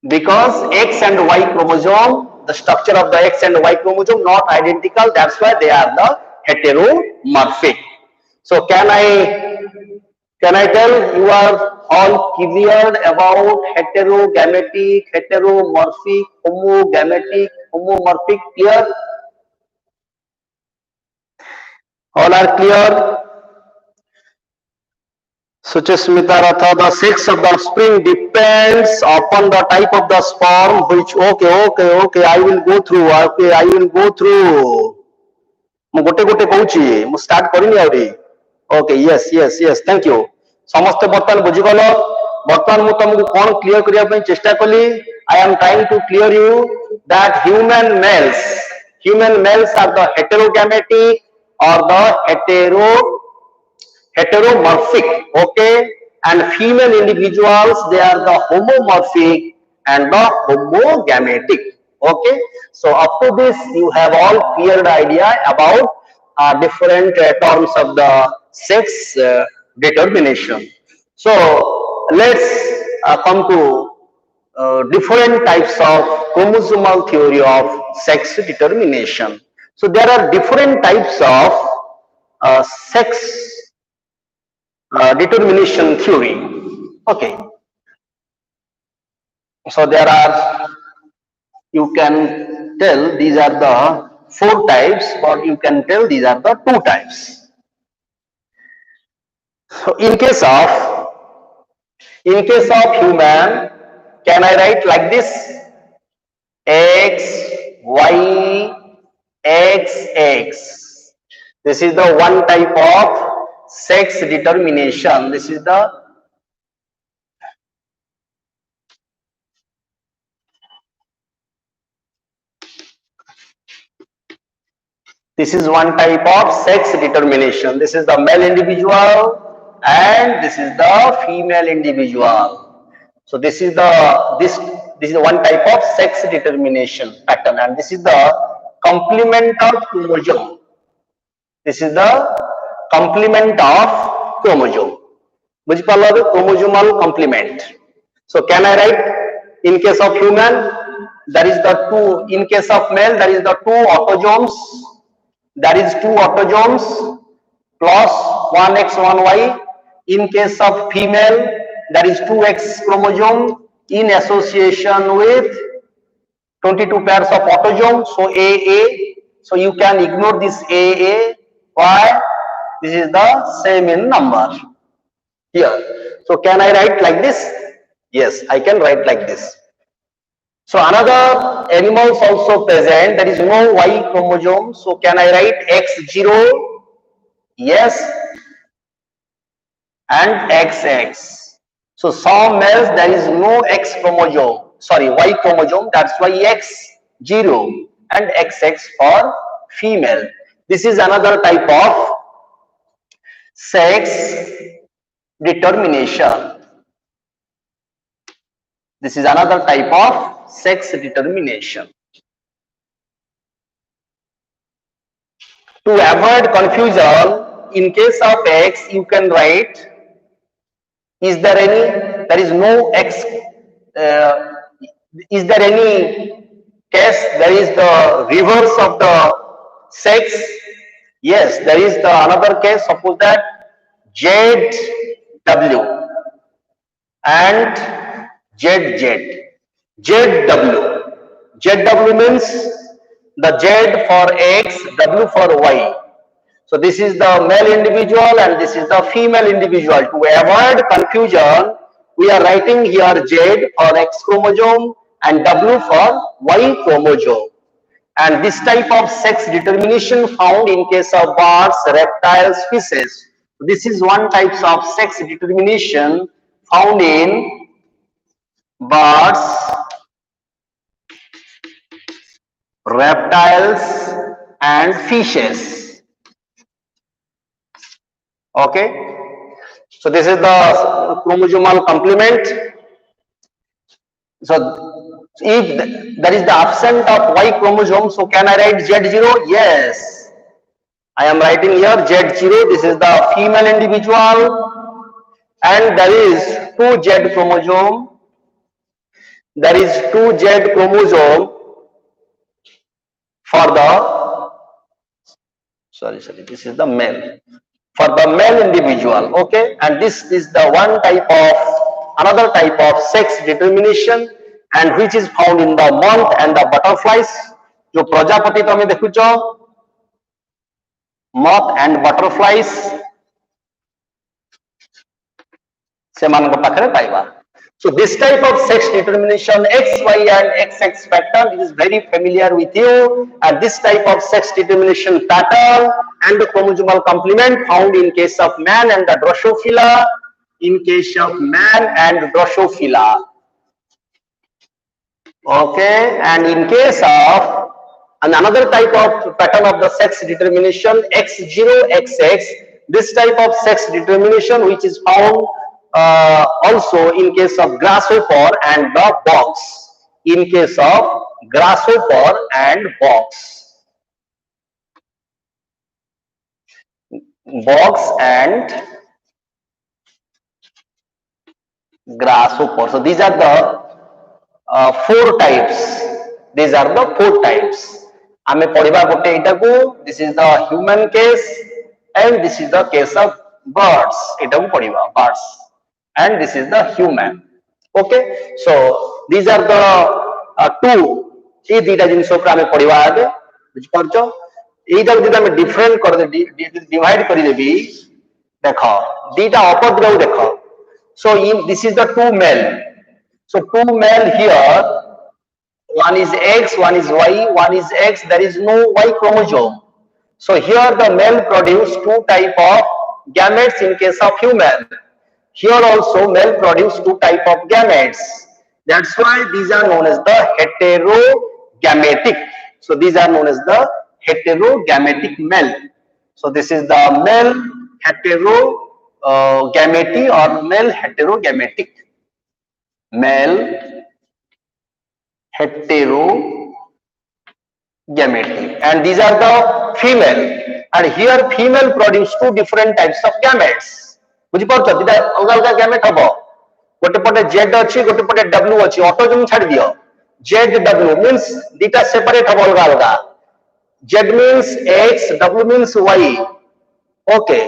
because X and Y chromosome, the structure of the X and Y chromosome not identical, that's why they are the heteromorphic. So can I tell you are all clear about heterogametic, heteromorphic, homomorphic? Clear? All are clear? Suchasmita Ratha, the sex of the offspring depends upon the type of the sperm, which, okay, I will go through, ମୁଁ ଗୋଟେ ଗୋଟେ କହୁଛି, ମୁଁ start କରିନି ଆହୁରି. Okay, yes, thank you. ସମସ୍ତେ ବର୍ତ୍ତମାନ ବୁଝିଗଲ. ବର୍ତ୍ତମାନ ମୁଁ ତମକୁ କଣ କ୍ଲିୟର କରିବା ପାଇଁ ଚେଷ୍ଟା କଲି? I am trying to clear you that human males are the heterogametic or the heteromorphic, okay, and female individuals, they are the homomorphic and the homogametic. Okay, so up to this you have all clear idea about different terms of the sex determination. So let's come to different types of chromosomal theory of sex determination. So there are different types of sex determination theory. Okay, so there are, you can tell these are the 4 types, or you can tell these are the 2 types. So in case of human, can I write like this? X, Y, X. This is the one type of sex determination. This is one type of sex determination. This is the male individual and this is the female individual. So this is one type of sex determination pattern, and this is the complement of chromosome. This is the complement of chromosome. Chromosomal complement. So can I write, in case of human, that is the 2, in case of male, that is the 2 autosomes, plus 1X, 1Y. In case of female, that is 2X chromosome in association with 22 pairs of autosomes, so AA. So you can ignore this AA. Why? This is the same in number here. So can I write like this? Yes, I can write like this. So another animals also present, there is no Y chromosome. So can I write X0? Yes. And XX. So some males there is no X chromosome, sorry, Y chromosome, that's why X0 and XX for female. This is another type of sex determination. This is another type of sex determination. To avoid confusion, in case of X, you can write, is there any, there is no X, uh, is there any case, there is the reverse of the sex? Yes, there is the another case, suppose that ZW and ZZ. ZW. ZW means the Z for X, W for Y. So this is the male individual and this is the female individual. To avoid confusion, we are writing here Z for X chromosome and W for Y chromosome. And this type of sex determination found in case of birds, reptile species. This is one type of sex determination found in birds, reptiles and fishes. Okay. So this is the chromosomal complement. So if there is the absence of Y chromosome, so can I write Z0? Yes. I am writing here Z0. This is the female individual and there is 2 Z chromosome. There is 2 Z chromosome for the, sorry, this is the male. For the male individual, okay, and this is the one type of, another type of sex determination and which is found in the moth and the butterflies. जो प्रजापति तमे देखुचो moth and butterflies सेमानक पाखरे पाइबा. So this type of sex determination X, Y and XX pattern is very familiar with you, and this type of sex determination pattern and the chromosomal complement found in case of man and the Drosophila, in case of man and Drosophila. Okay, and in case of another type of pattern of the sex determination X0, XX, this type of sex determination which is found also in case of grasshopper and the box. In case of grasshopper and box. Box and grasshopper. So these are the 4 types. These are the 4 types. Ame padiba gote itaku. This is the human case and this is the case of birds. Itaku padiba birds. And this is the human. Okay, so these are the 2. ये दीटा जिनसो पर आमे पढ़िबा आगे बुझ परछो. एइटा जदि आमे different कर they divide करि देबी देखो दीटा अपद्रव देखो. So this is the 2 male. So 2 male here, one is X, one is Y, one is X. There is no Y chromosome. So here the male produce 2 type of gametes in case of human. Here also male produce 2 type of gametes. That's why these are known as the heterogametic. So these are known as the heterogametic male. So this is the male heterogamety or male heterogametic. Male heterogametic. And these are the female. And here female produce 2 different types of gametes. बुझी पाउछ दिदा अलग अलग gamete हबो. गोटे पटे Z अछि गोटे पटे W अछि. ऑटोजोम छाड़ दियो. ZW means दिटा सेपरेट हबो अलग अलग. Z means X, W means Y. Okay,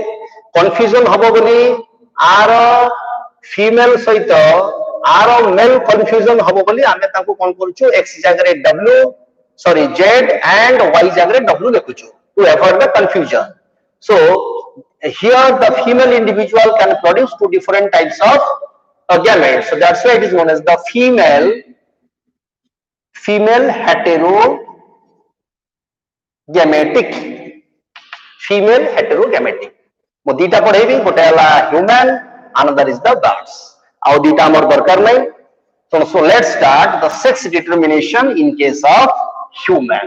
confusion हबो बोली आर फीमेल सहित आर मेल confusion हबो बोली आमे ताको कोन करछु X जगह W, sorry, Z and Y जगह W लिखुछु to avoid the confusion. So here the female individual can produce 2 different types of gametes. So that's why it is known as the female female heterogametic. Female heterogametic. ମୁଁ ଦିଟା ପଢେଇବି, ଗୋଟେ ହେଲା human, another is the birds. ଆଉ ଦିଟା ଆମର ଦରକାର ନାହିଁ. So let's start the sex determination in case of human.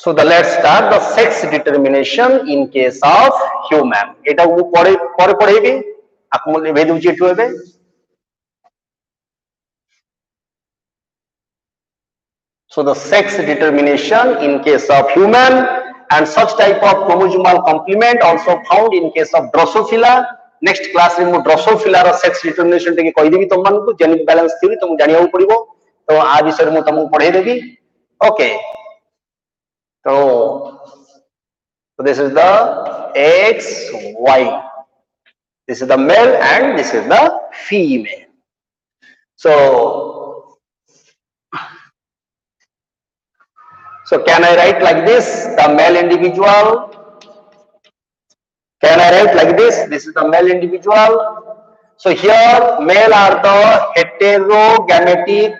So let's start the sex determination in case of human. এটা ମୁଁ পরে পড়েইবি, আপনি লিখে দেউছি এটু হবে. So the sex determination in case of human, and such type of chromosomal complement also found in case of Drosophila. Next class रे मु Drosophila रो sex determination टिके कहि देबी तुम मानकु जेनेटिक बैलेंस थ्योरी तुम जानियाउ पड़िबो. तो आ विषय मु तुमको पढ़ाई देबी. Okay. So this is the XY. This is the male and this is the female. So can I write like this? The male individual. Can I write like this? This is the male individual. So here male are the heterogametic.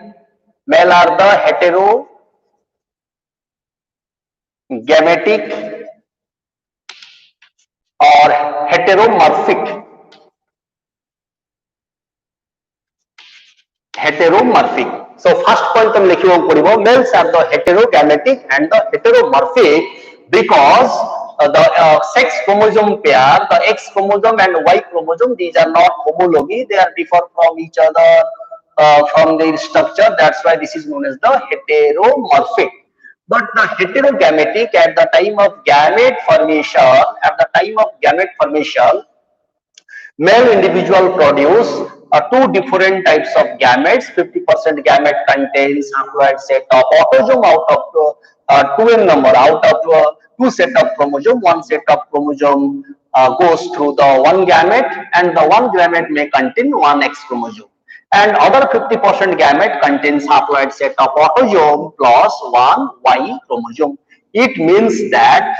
Male are the heterogametic or heteromorphic. Heteromorphic. So first point हम लिखियो पड़िबो, males are the heterogametic and the heteromorphic because the sex chromosome pair, the X chromosome and Y chromosome, these are not homology, they are different from each other from their structure. That's why this is known as the heteromorphic. But the heterogametic at the time of gamete formation, male individual produce two different types of gametes. 50% gamete contains haploid set of autosome out of 2n number, out of two set of chromosome. One set of chromosome goes through the one gamete, and the one gamete may contain one X chromosome, and other 50% gamete contains haploid set of autosome plus one Y chromosome. It means that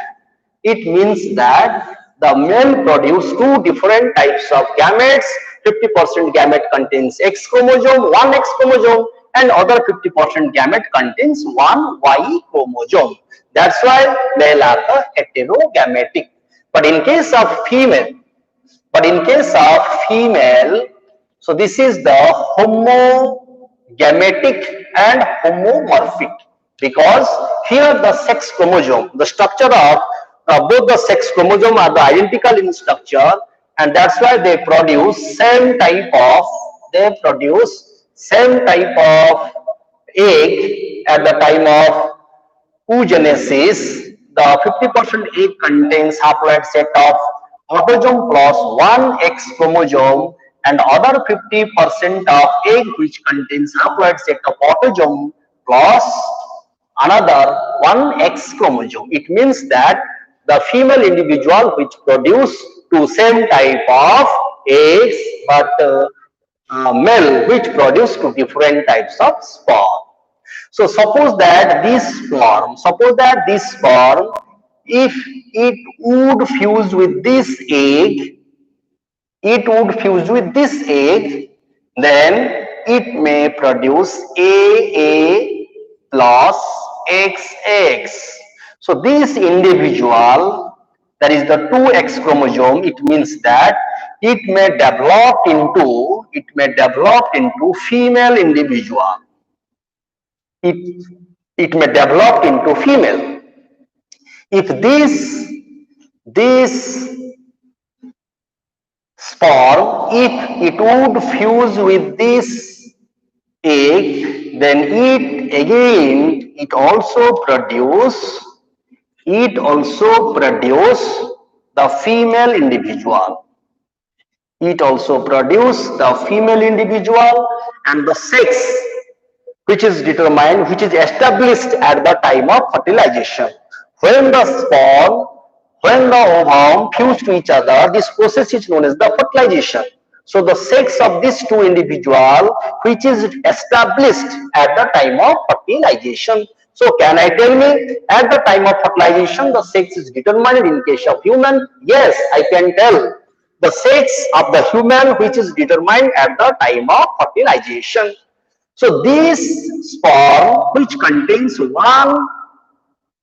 the male produce two different types of gametes. 50% gamete contains X chromosome, one X chromosome, and other 50% gamete contains one Y chromosome. That's why male are the heterogametic. But in case of female, so this is the homogametic and homomorphic, because here the sex chromosome, the structure of both the sex chromosome are identical in structure, and that's why they produce same type of egg at the time of oogenesis. The 50% egg contains haploid set of autosome plus one X chromosome, and other 50% of egg which contains haploid set of autosome plus another one X chromosome. It means that the female individual which produce two same type of eggs, but male which produce two different types of sperm. So suppose that this sperm, if it would fuse with this egg, then it may produce AA plus XX. So this individual, that is the 2X chromosome, it means that it may develop into female individual. It may develop into female. If this sperm, if it would fuse with this egg, then it also produce the female individual. And the sex which is established at the time of fertilization. When the ovum fuse to each other, this process is known as the fertilization. So the sex of these two individuals, which is established at the time of fertilization. So can I tell me at the time of fertilization the sex is determined in case of human? Yes, I can tell the sex of the human which is determined at the time of fertilization. So this sperm which contains one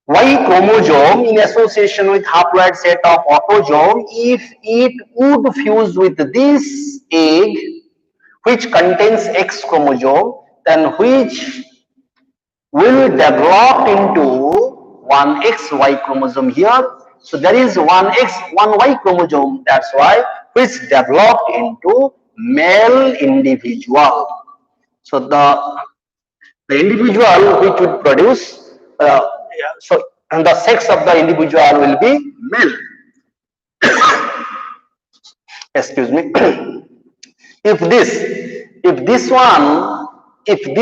Y chromosome in association with haploid set of autosome, if it would fuse with this egg which contains X chromosome, then which will develop into one XY chromosome here. So there is one X, one Y chromosome. That's why which developed into male individual. So the individual which would produce, and the sex of the individual will be male. Excuse me. if this if this one if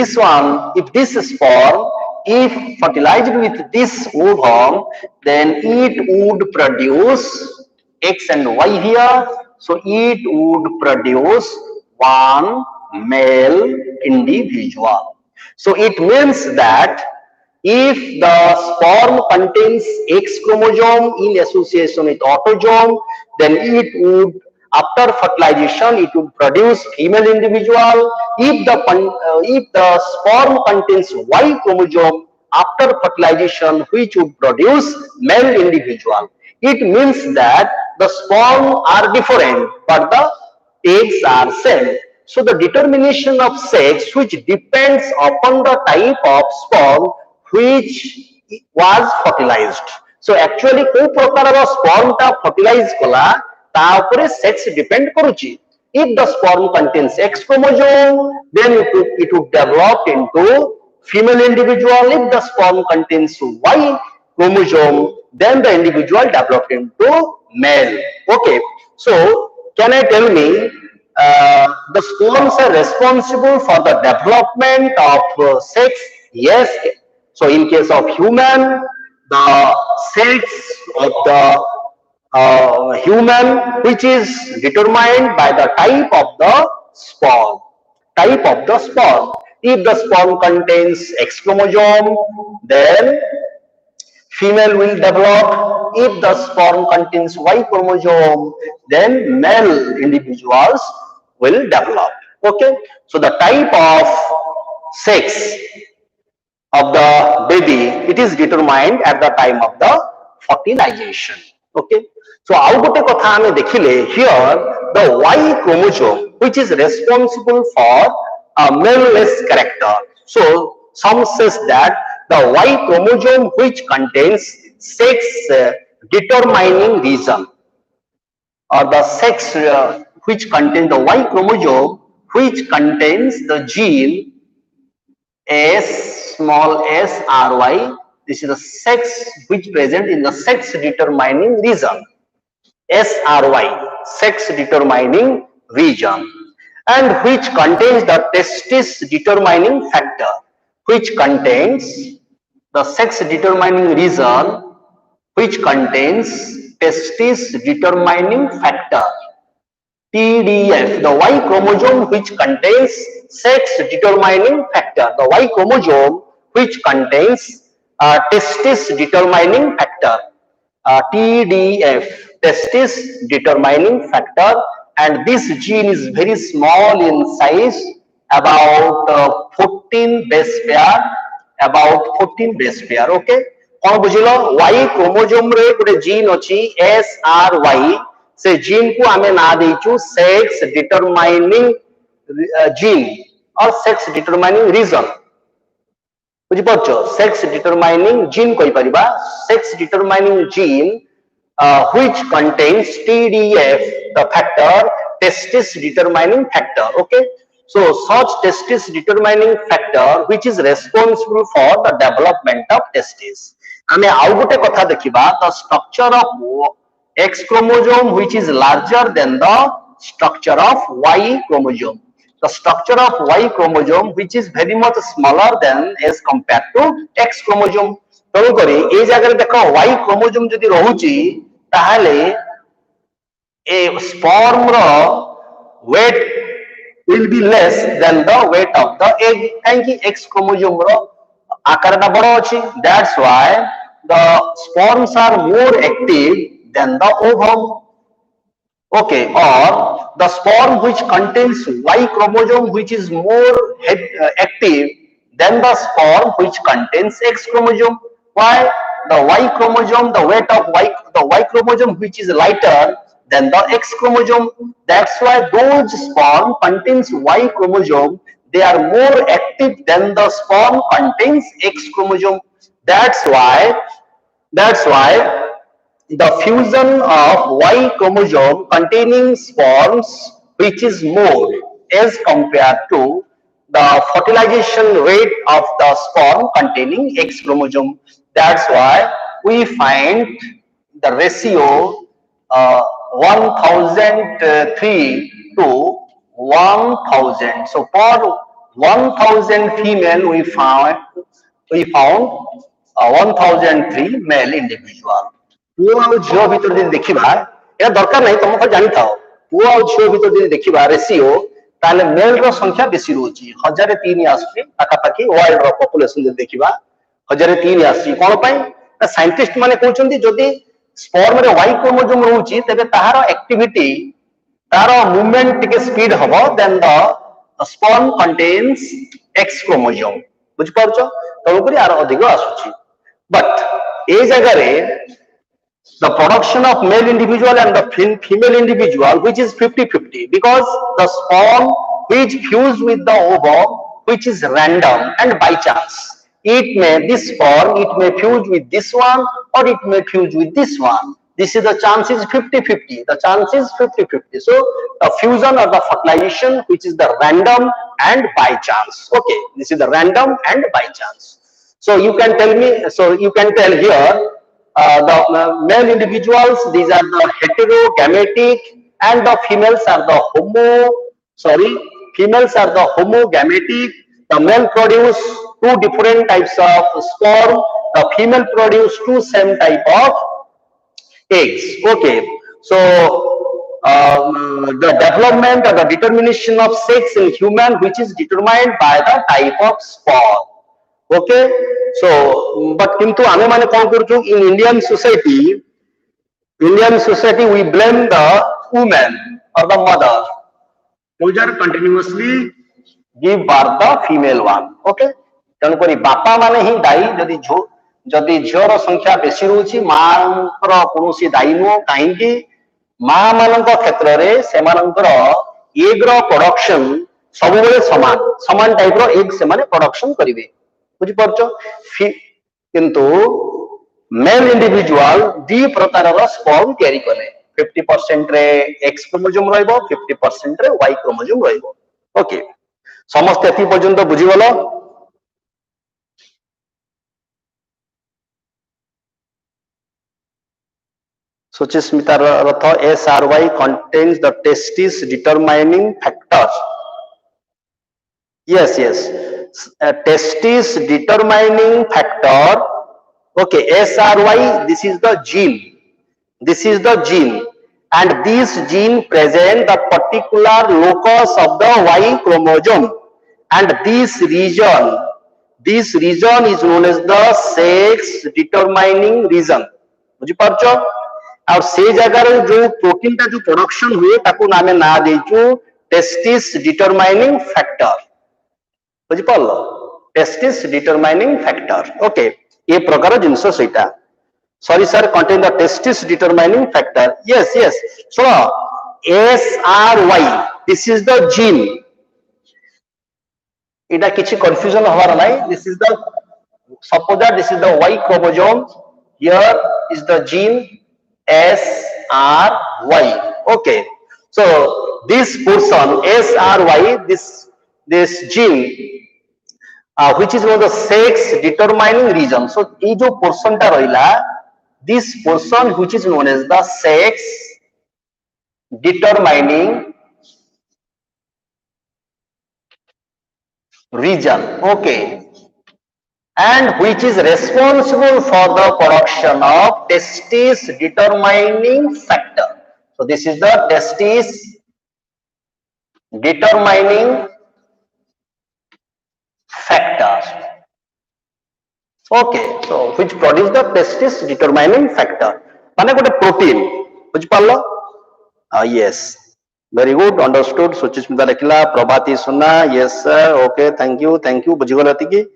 this sperm, if fertilized with this ovum, then it would produce X and Y here. So it would produce one male individual. So it means that if the sperm contains X chromosome in association with autosome, then it would, after fertilization, it would produce female individual. If the sperm contains Y chromosome after fertilization, which would produce male individual. It means that the sperm are different, but the eggs are same. So the determination of sex, which depends upon the type of sperm which was fertilized. So actually को प्रकार sperm ता fertilize कला ता उपरे sex depend करुची. If the sperm contains X chromosome, then it would develop into female individual. If the sperm contains Y chromosome, then the individual developed into male. Okay. So can I tell me the sperms are responsible for the development of sex? Yes. So in case of human, the sex of the human, which is determined by the type of the sperm. Type of the sperm. If the sperm contains X chromosome, then female will develop. If the sperm contains Y chromosome, then male individuals will develop. Okay. So the type of sex of the baby, it is determined at the time of the fertilization. Okay. So out gote kotha ame dekhile here, the Y chromosome which is responsible for a male-less character. So some says that the Y chromosome which contains sex determining region, or the sex which contains the Y chromosome which contains the gene S small s r y. This is the sex which present in the sex determining region. SRY, sex determining region, and which contains the testis determining factor, which contains the sex determining region, which contains testis determining factor, TDF, the Y chromosome which contains sex determining factor, the Y chromosome which contains testis determining factor, TDF, testis determining factor, and this gene is very small in size, about 14 base pair, okay. कौन बुझिलो Y chromosome रे गोटे gene अछि SRY, से gene को आमे ना देइछु sex determining gene और सेक्स डिटरमाइनिंग रीजन. बुझि पड़छो, सेक्स डिटरमाइनिंग जीन कहि परिबा, sex determining gene which contains TDF, the factor, testis determining factor. Okay. So such testis determining factor which is responsible for the development of testis. आमे आउ गोटे कथा देखिबा, the structure of X chromosome which is larger than the structure of Y chromosome. The structure of Y chromosome which is very much smaller than as compared to X chromosome. तेणु करी ए जगह देख Y chromosome जदि रहुची ताहले a sperm ro weight will be less than the weight of the egg. Thank you. X chromosome ro आकार टा बड़ो अछि. That's why the sperms are more active than the ovum. Okay, or the sperm which contains Y chromosome which is more active than the sperm which contains X chromosome. Why? The Y chromosome, the weight of the Y chromosome which is lighter than the X chromosome. That's why those sperm contains Y chromosome, they are more active than the sperm contains X chromosome. That's why that's why the fusion of Y chromosome containing sperms which is more as compared to the fertilization rate of the sperm containing X chromosome. That's why we find the ratio 1003 to 1000. So for 1000 female we found 1003 male individual. ପୁଅ ଆଉ ଝିଅ ଭିତରେ ଯଦି ଦେଖିବା ଏହା ଦରକାର ନାହିଁ ତମେ ଖାଲି ଜାଣିଥାଅ ପୁଅ ଆଉ ଝିଅ ଭିତରେ ଯଦି ଦେଖିବା ରେସିଓ ତାହେଲେ ମେଲ ର ସଂଖ୍ୟା ବେଶୀ ରହୁଛି 1003 ଆସୁଛି ପାଖାପାଖି ୱାର୍ଲଡ ର ପପୁଲେସନ ଯଦି ଦେଖିବା 1003 ଆସୁଛି କଣ ପାଇଁ ନା ସାଇଣ୍ଟିଷ୍ଟ ମାନେ କହୁଛନ୍ତି ଯଦି ସ୍ପର୍ମ ରେ Y କ୍ରୋମୋଜୋମ ରହୁଛି ତେବେ ତାହାର ଆକ୍ଟିଭିଟି ତାର ମୁଭମେଣ୍ଟ ଟିକେ ସ୍ପିଡ ହବ ଦେନ୍ ଦ ସ୍ପର୍ମ କଣ୍ଟେନ୍ସ X କ୍ରୋମୋଜୋମ ବୁଝିପାରୁଛ ତେଣୁକରି ଆର ଅଧିକ ଆସୁଛି ବଟ୍ ଏ ଜାଗାରେ the production of male individual and the female individual which is 50-50 because the sperm which fuse with the ovum which is random and by chance this sperm it may fuse with this one or it may fuse with this one. This is the chance is 50-50. The chance is 50-50. So the fusion or the fertilization which is the random and by chance. Okay, this is the random and by chance. So you can tell here the male individuals, these are the heterogametic and the females are the homogametic. The male produce two different types of sperm, the female produce two same type of eggs. Okay, so the development or the determination of sex in human which is determined by the type of sperm. Okay, so but kintu ame mane kon karuchu in Indian society we blame the woman or the mother who are continuously give birth the female one. Okay, ତେଣୁ କରି ବାପା ମାନେ ହିଁ ଦାୟୀ ଯଦି ଝିଅର ସଂଖ୍ୟା ବେଶୀ ରହୁଛି ମାଙ୍କର କୌଣସି ଦାୟୀ ନୁହଁ କାହିଁକି ମା ମାନଙ୍କ କ୍ଷେତ୍ରରେ ସେମାନଙ୍କର ଏଗ ର ପ୍ରଡକ୍ସନ ସବୁବେଳେ ସମାନ ଟାଇପ ର ଏଗ ସେମାନେ ପ୍ରଡକ୍ସନ କରିବେ ବୁଝିପାରୁଛ କିନ୍ତୁ male individual ଦି ପ୍ରକାରର ସ୍ପର୍ମ ତିଆରି କଲେ 50% ରେ X କ୍ରୋମୋଜୋମ ରହିବ 50% ରେ Y କ୍ରୋମୋଜୋମ ରହିବ ଓକେ ସମସ୍ତେ ଏତି ପର୍ଯ୍ୟନ୍ତ ବୁଝିଗଲ ସୁଚିସ୍ମିତାର ଅର୍ଥ SRY contains the testis determining factors. Yes, testis determining factor. Okay, SRY, this is the gene and this gene present the particular locus of the Y chromosome and this region is known as the sex determining region. बुझिपारछ आ से जगह रे जो protein टा जो production हुए ताको नामे ना देचू टेस्टिस डिटरमाइनिंग फैक्टर बुझिपारलो टेस्टिस डिटरमाइनिंग फैक्टर ओके ये प्रकार जिंस सेटा sorry sir contain the testis determining factor yes so SRY this is the gene ita kichi confusion hovar nai this is the suppose that this is the Y chromosome here is the gene SRY okay so this portion SRY this gene which is known the sex determining region so ये जो portion टा रहिला this portion which is known as the sex determining region okay and which is responsible for the production of testis determining factor so this is the testis determining factor okay so which produce the testis determining factor माने गोटे protein बुझ पारलो Yes. Very good. Understood. Suchishmita Rakila, Prabhati Sunna. Yes, sir. Okay. Thank you. Thank you. Bujigala tiki.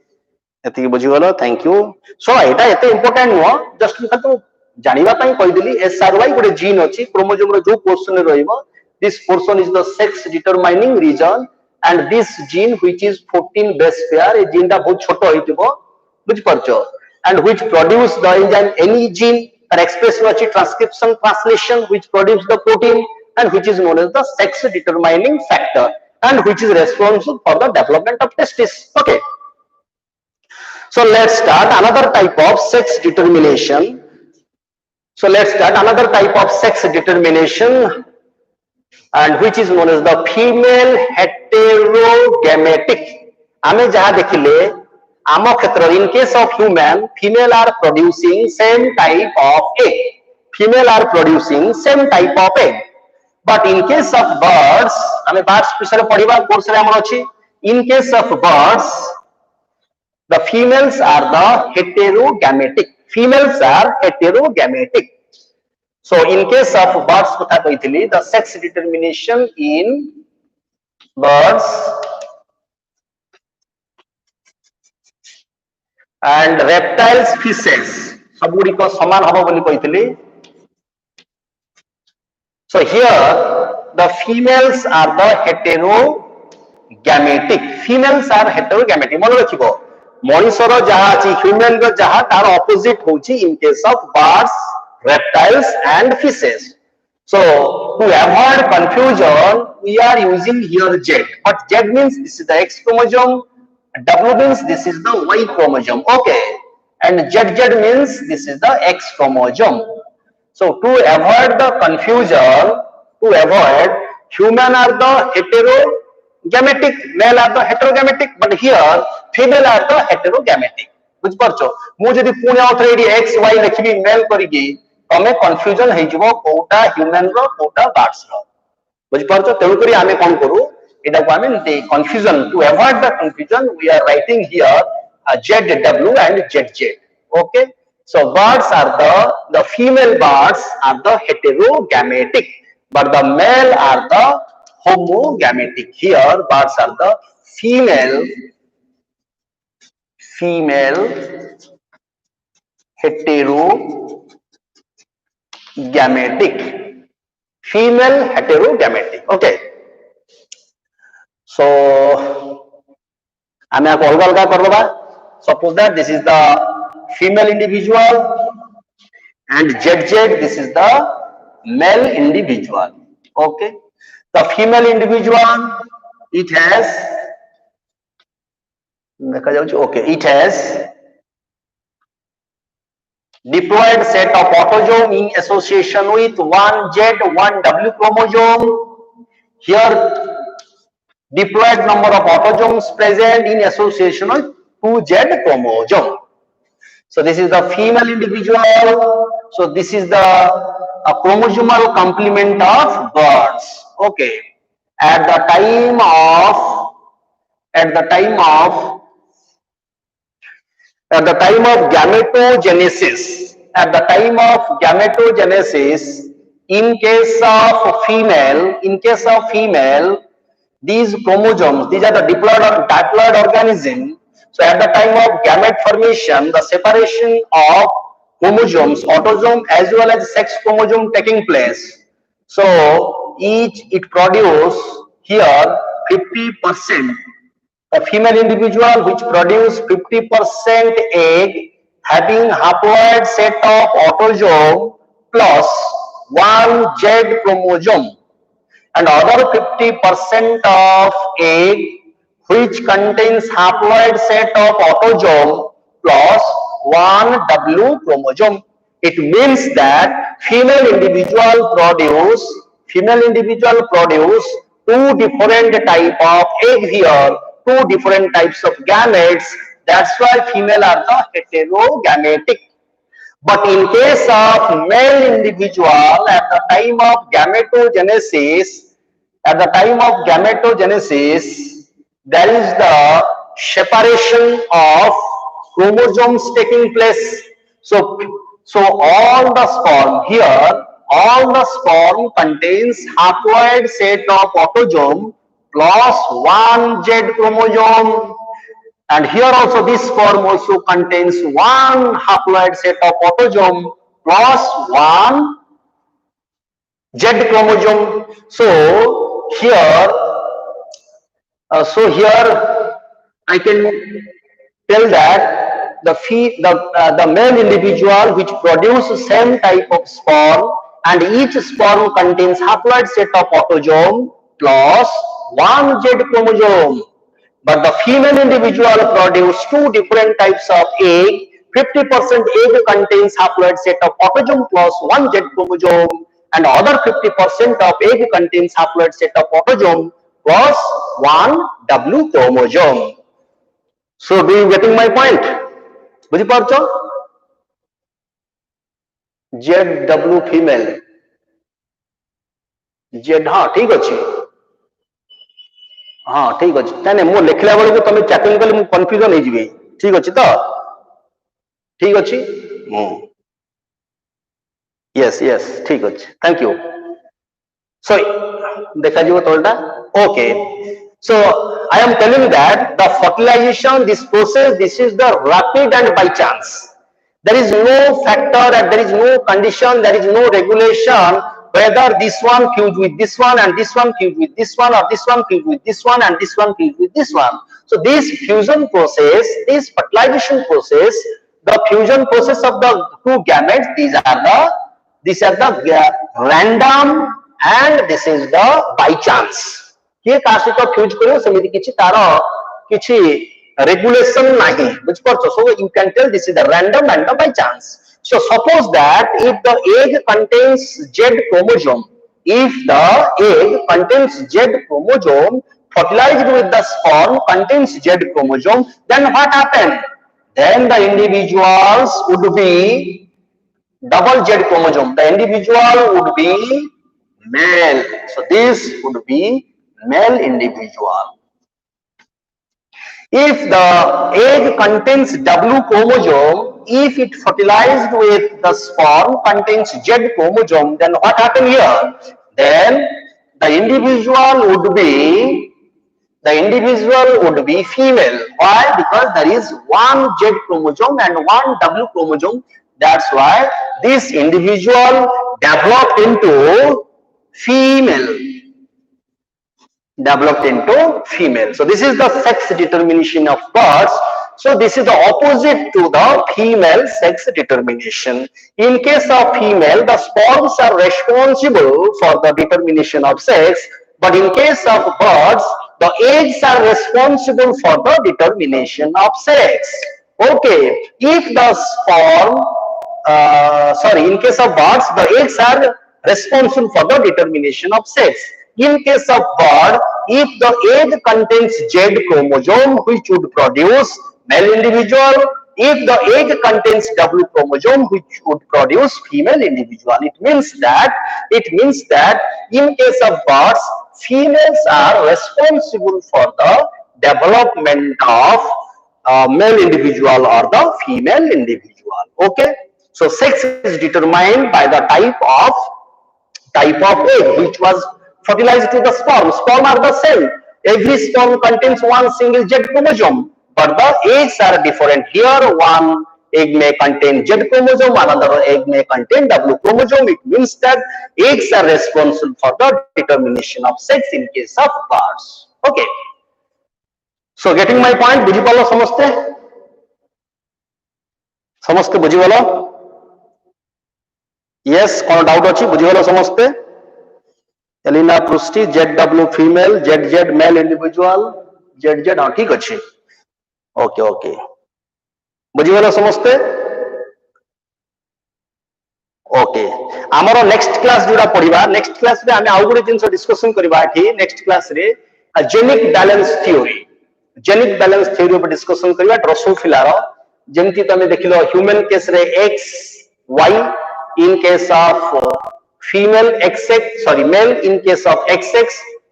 ଏତିକି ବୁଝିଗଲ thank you so ଏଇଟା ଏତେ important ନୁହଁ just ମୁଁ ତାକୁ ଜାଣିବା ପାଇଁ କହିଦେଲି SRY ଗୋଟେ ଜିନ୍ ଅଛି କ୍ରୋମୋଜୋମର ଯୋଉ ପୋର୍ସନରେ ରହିବ this portion is the sex determining region and this gene which is 14 base pair ଏ ଜିନ୍ ଟା ବହୁତ ଛୋଟ ହେଇଥିବ ବୁଝିପାରୁଛ and which produce the enzyme any gene ତାର ଏକ୍ସପ୍ରେସନ ଅଛି transcription translation which produce the protein and which is known as the sex determining factor and which is responsible for the development of testis. Okay. So let's start another type of sex determination. So let's start another type of sex determination and which is known as the female heterogametic. आमे जहाँ देखिले आम क्षेत्र in case of human female are producing same type of egg. Female are producing same type of egg. But in case of birds, आमे birds विषय पढ़िबा course रे हमर अछि. In case of birds the females are the heterogametic. Females are heterogametic. So in case of birds kotha kahithili the sex determination in birds and reptiles fishes sabudi ko saman hobo boli kahithili. So here the females are the heterogametic. Females are heterogametic. mone rakhibo मनुष्यर जहाँ अच्छी human रो जहाँ तार opposite होची in case of birds, reptiles and fishes. So to avoid confusion we are using here Z, but Z means this is the X chromosome, W means this is the Y chromosome. Okay, and ZZ means this is the X chromosome. So to avoid the confusion, to avoid, human are the heterogametic, male are the heterogametic, but here female are the heterogametic. बुझ परछो मु जदी पुणी आउथरे AD x y लिखबी mail करिगी तमे confusion हे जबो Kota human रो Kota birds रो बुझ परछो तेनु करी आमे कोन करू एटा को आमे confusion to avoid the confusion we are writing here ZW and ZZ. Okay, so birds are the female birds are the heterogametic but the male are the homogametic. Here birds are the female heterogametic. Female heterogametic. Okay. So आमे आपको अलग अलग कर दबा. Suppose that this is the female individual and ZZ this is the male individual. Okay. The female individual it has okay, it has diploid set of autosome in association with one Z, one W chromosome. Here diploid number of autosomes present in association with 2Z chromosome. So this is the female individual. So this is the chromosomal complement of birds. Okay. At the time of gametogenesis, in case of female, these chromosomes, these are the diploid organism. So at the time of gamete formation, the separation of chromosomes, autosome as well as sex chromosome taking place. So it produce here 50%. A female individual which produce 50% egg having haploid set of autosome plus one Z chromosome, and other 50% of egg which contains haploid set of autosome plus one W chromosome. It means that female individual produce two different type of egg here, two different types of gametes. That's why female are the heterogametic. But in case of male individual, at the time of gametogenesis, there is the separation of chromosomes taking place. So all the sperm here, all the sperm contains haploid set of autosome plus one Z chromosome. And here also this sperm also contains one haploid set of autosome plus one Z chromosome. So here I can tell that the male individual which produce same type of sperm, and each sperm contains haploid set of autosome plus one Z chromosome. But the female individual produce two different types of egg. 50% egg contains haploid set of autosome plus one Z chromosome, and other 50% of egg contains haploid set of autosome plus one W chromosome. So, do you getting my point? बुझी पारछो? ZW female. Z हाँ ठीक अच्छी. हाँ ठीक अच्छी. नहीं नहीं मो लिखला वाले को तमें चैटिंग कले मो कंफ्यूजन नहीं जीवी. ठीक अच्छी तो? ठीक अच्छी. Yes yes ठीक अच्छी. Thank you. So देखा जी वो तोड़ना. Okay. So I am telling that the fertilization, this process, this is the rapid and by chance. There is no factor and there is no condition, there is no regulation whether this one fused with this one and this one fused with this one, or this one fused with this one and this one fused with this one. So this fusion process, this fertilization process, the fusion process of the two gametes, these are the random and this is the by chance. किए काशी तो fuse करो समिति किछि तारो किछि regulation नहीं बुझ परछो. So you can tell this is the random and the by chance. So suppose that if the egg contains Z chromosome, if the egg contains Z chromosome fertilized with the sperm contains Z chromosome, then what happen? Then the individuals would be double Z chromosome. The individual would be male. So this would be male individual. If the egg contains W chromosome, if it fertilized with the sperm contains Z chromosome, then what happened here? Then the individual would be female. Why? Because there is one Z chromosome and one W chromosome. That's why this individual developed into female. So this is the sex determination of birds. So this is the opposite to the female sex determination. In case of female, the sperms are responsible for the determination of sex, but in case of birds, the eggs are responsible for the determination of sex. Okay, if the in case of birds, the eggs are responsible for the determination of sex. In case of bird, if the egg contains Z chromosome, which would produce male individual, if the egg contains W chromosome, which would produce female individual. It means that in case of birds, females are responsible for the development of male individual or the female individual. Okay, so sex is determined by the type of egg which was fertilized to the sperm. Sperm are the same. Every sperm contains one single Z chromosome, but the eggs are different. Here one egg may contain Z chromosome, another egg may contain W chromosome. It means that eggs are responsible for the determination of sex in case of birds. Okay. So getting my point, बुझी पालो समस्ते बुझी पालो? Yes, कौन doubt अच्छी बुझी पालो समस्ते? एलिना पृष्टि ZW female, ZZ male individual, ZZ हाँ ठीक अच्छी. ओके बुझीगला समस्ते. ओके आमर नेक्स्ट क्लास जोड़ा पढ़िबा, नेक्स्ट क्लास रे आमे आउ गुडे जिंस डिस्कशन करबा एठी नेक्स्ट क्लास रे जेनिक बैलेंस थ्योरी पर डिस्कशन करबा. ड्रोसोफिला रो जेमति तमे देखिलो ह्यूमन केस रे XY, in case of female male in case of XX,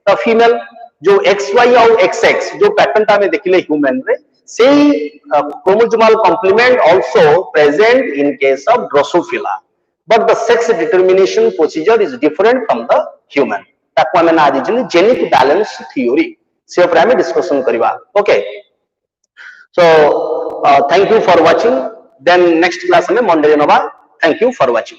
the female जो XY और XX जो पैटर्न ता में देखिले ह्यूमन रे same chromosomal complement also present in case of Drosophila. but the sex determination procedure is different from the human. ताको हमें ना दीजिए जेनिक बैलेंस थ्योरी से ऊपर हमें डिस्कशन करिवा. Okay, so thank you for watching. Then next class में Monday नवा. Thank you for watching.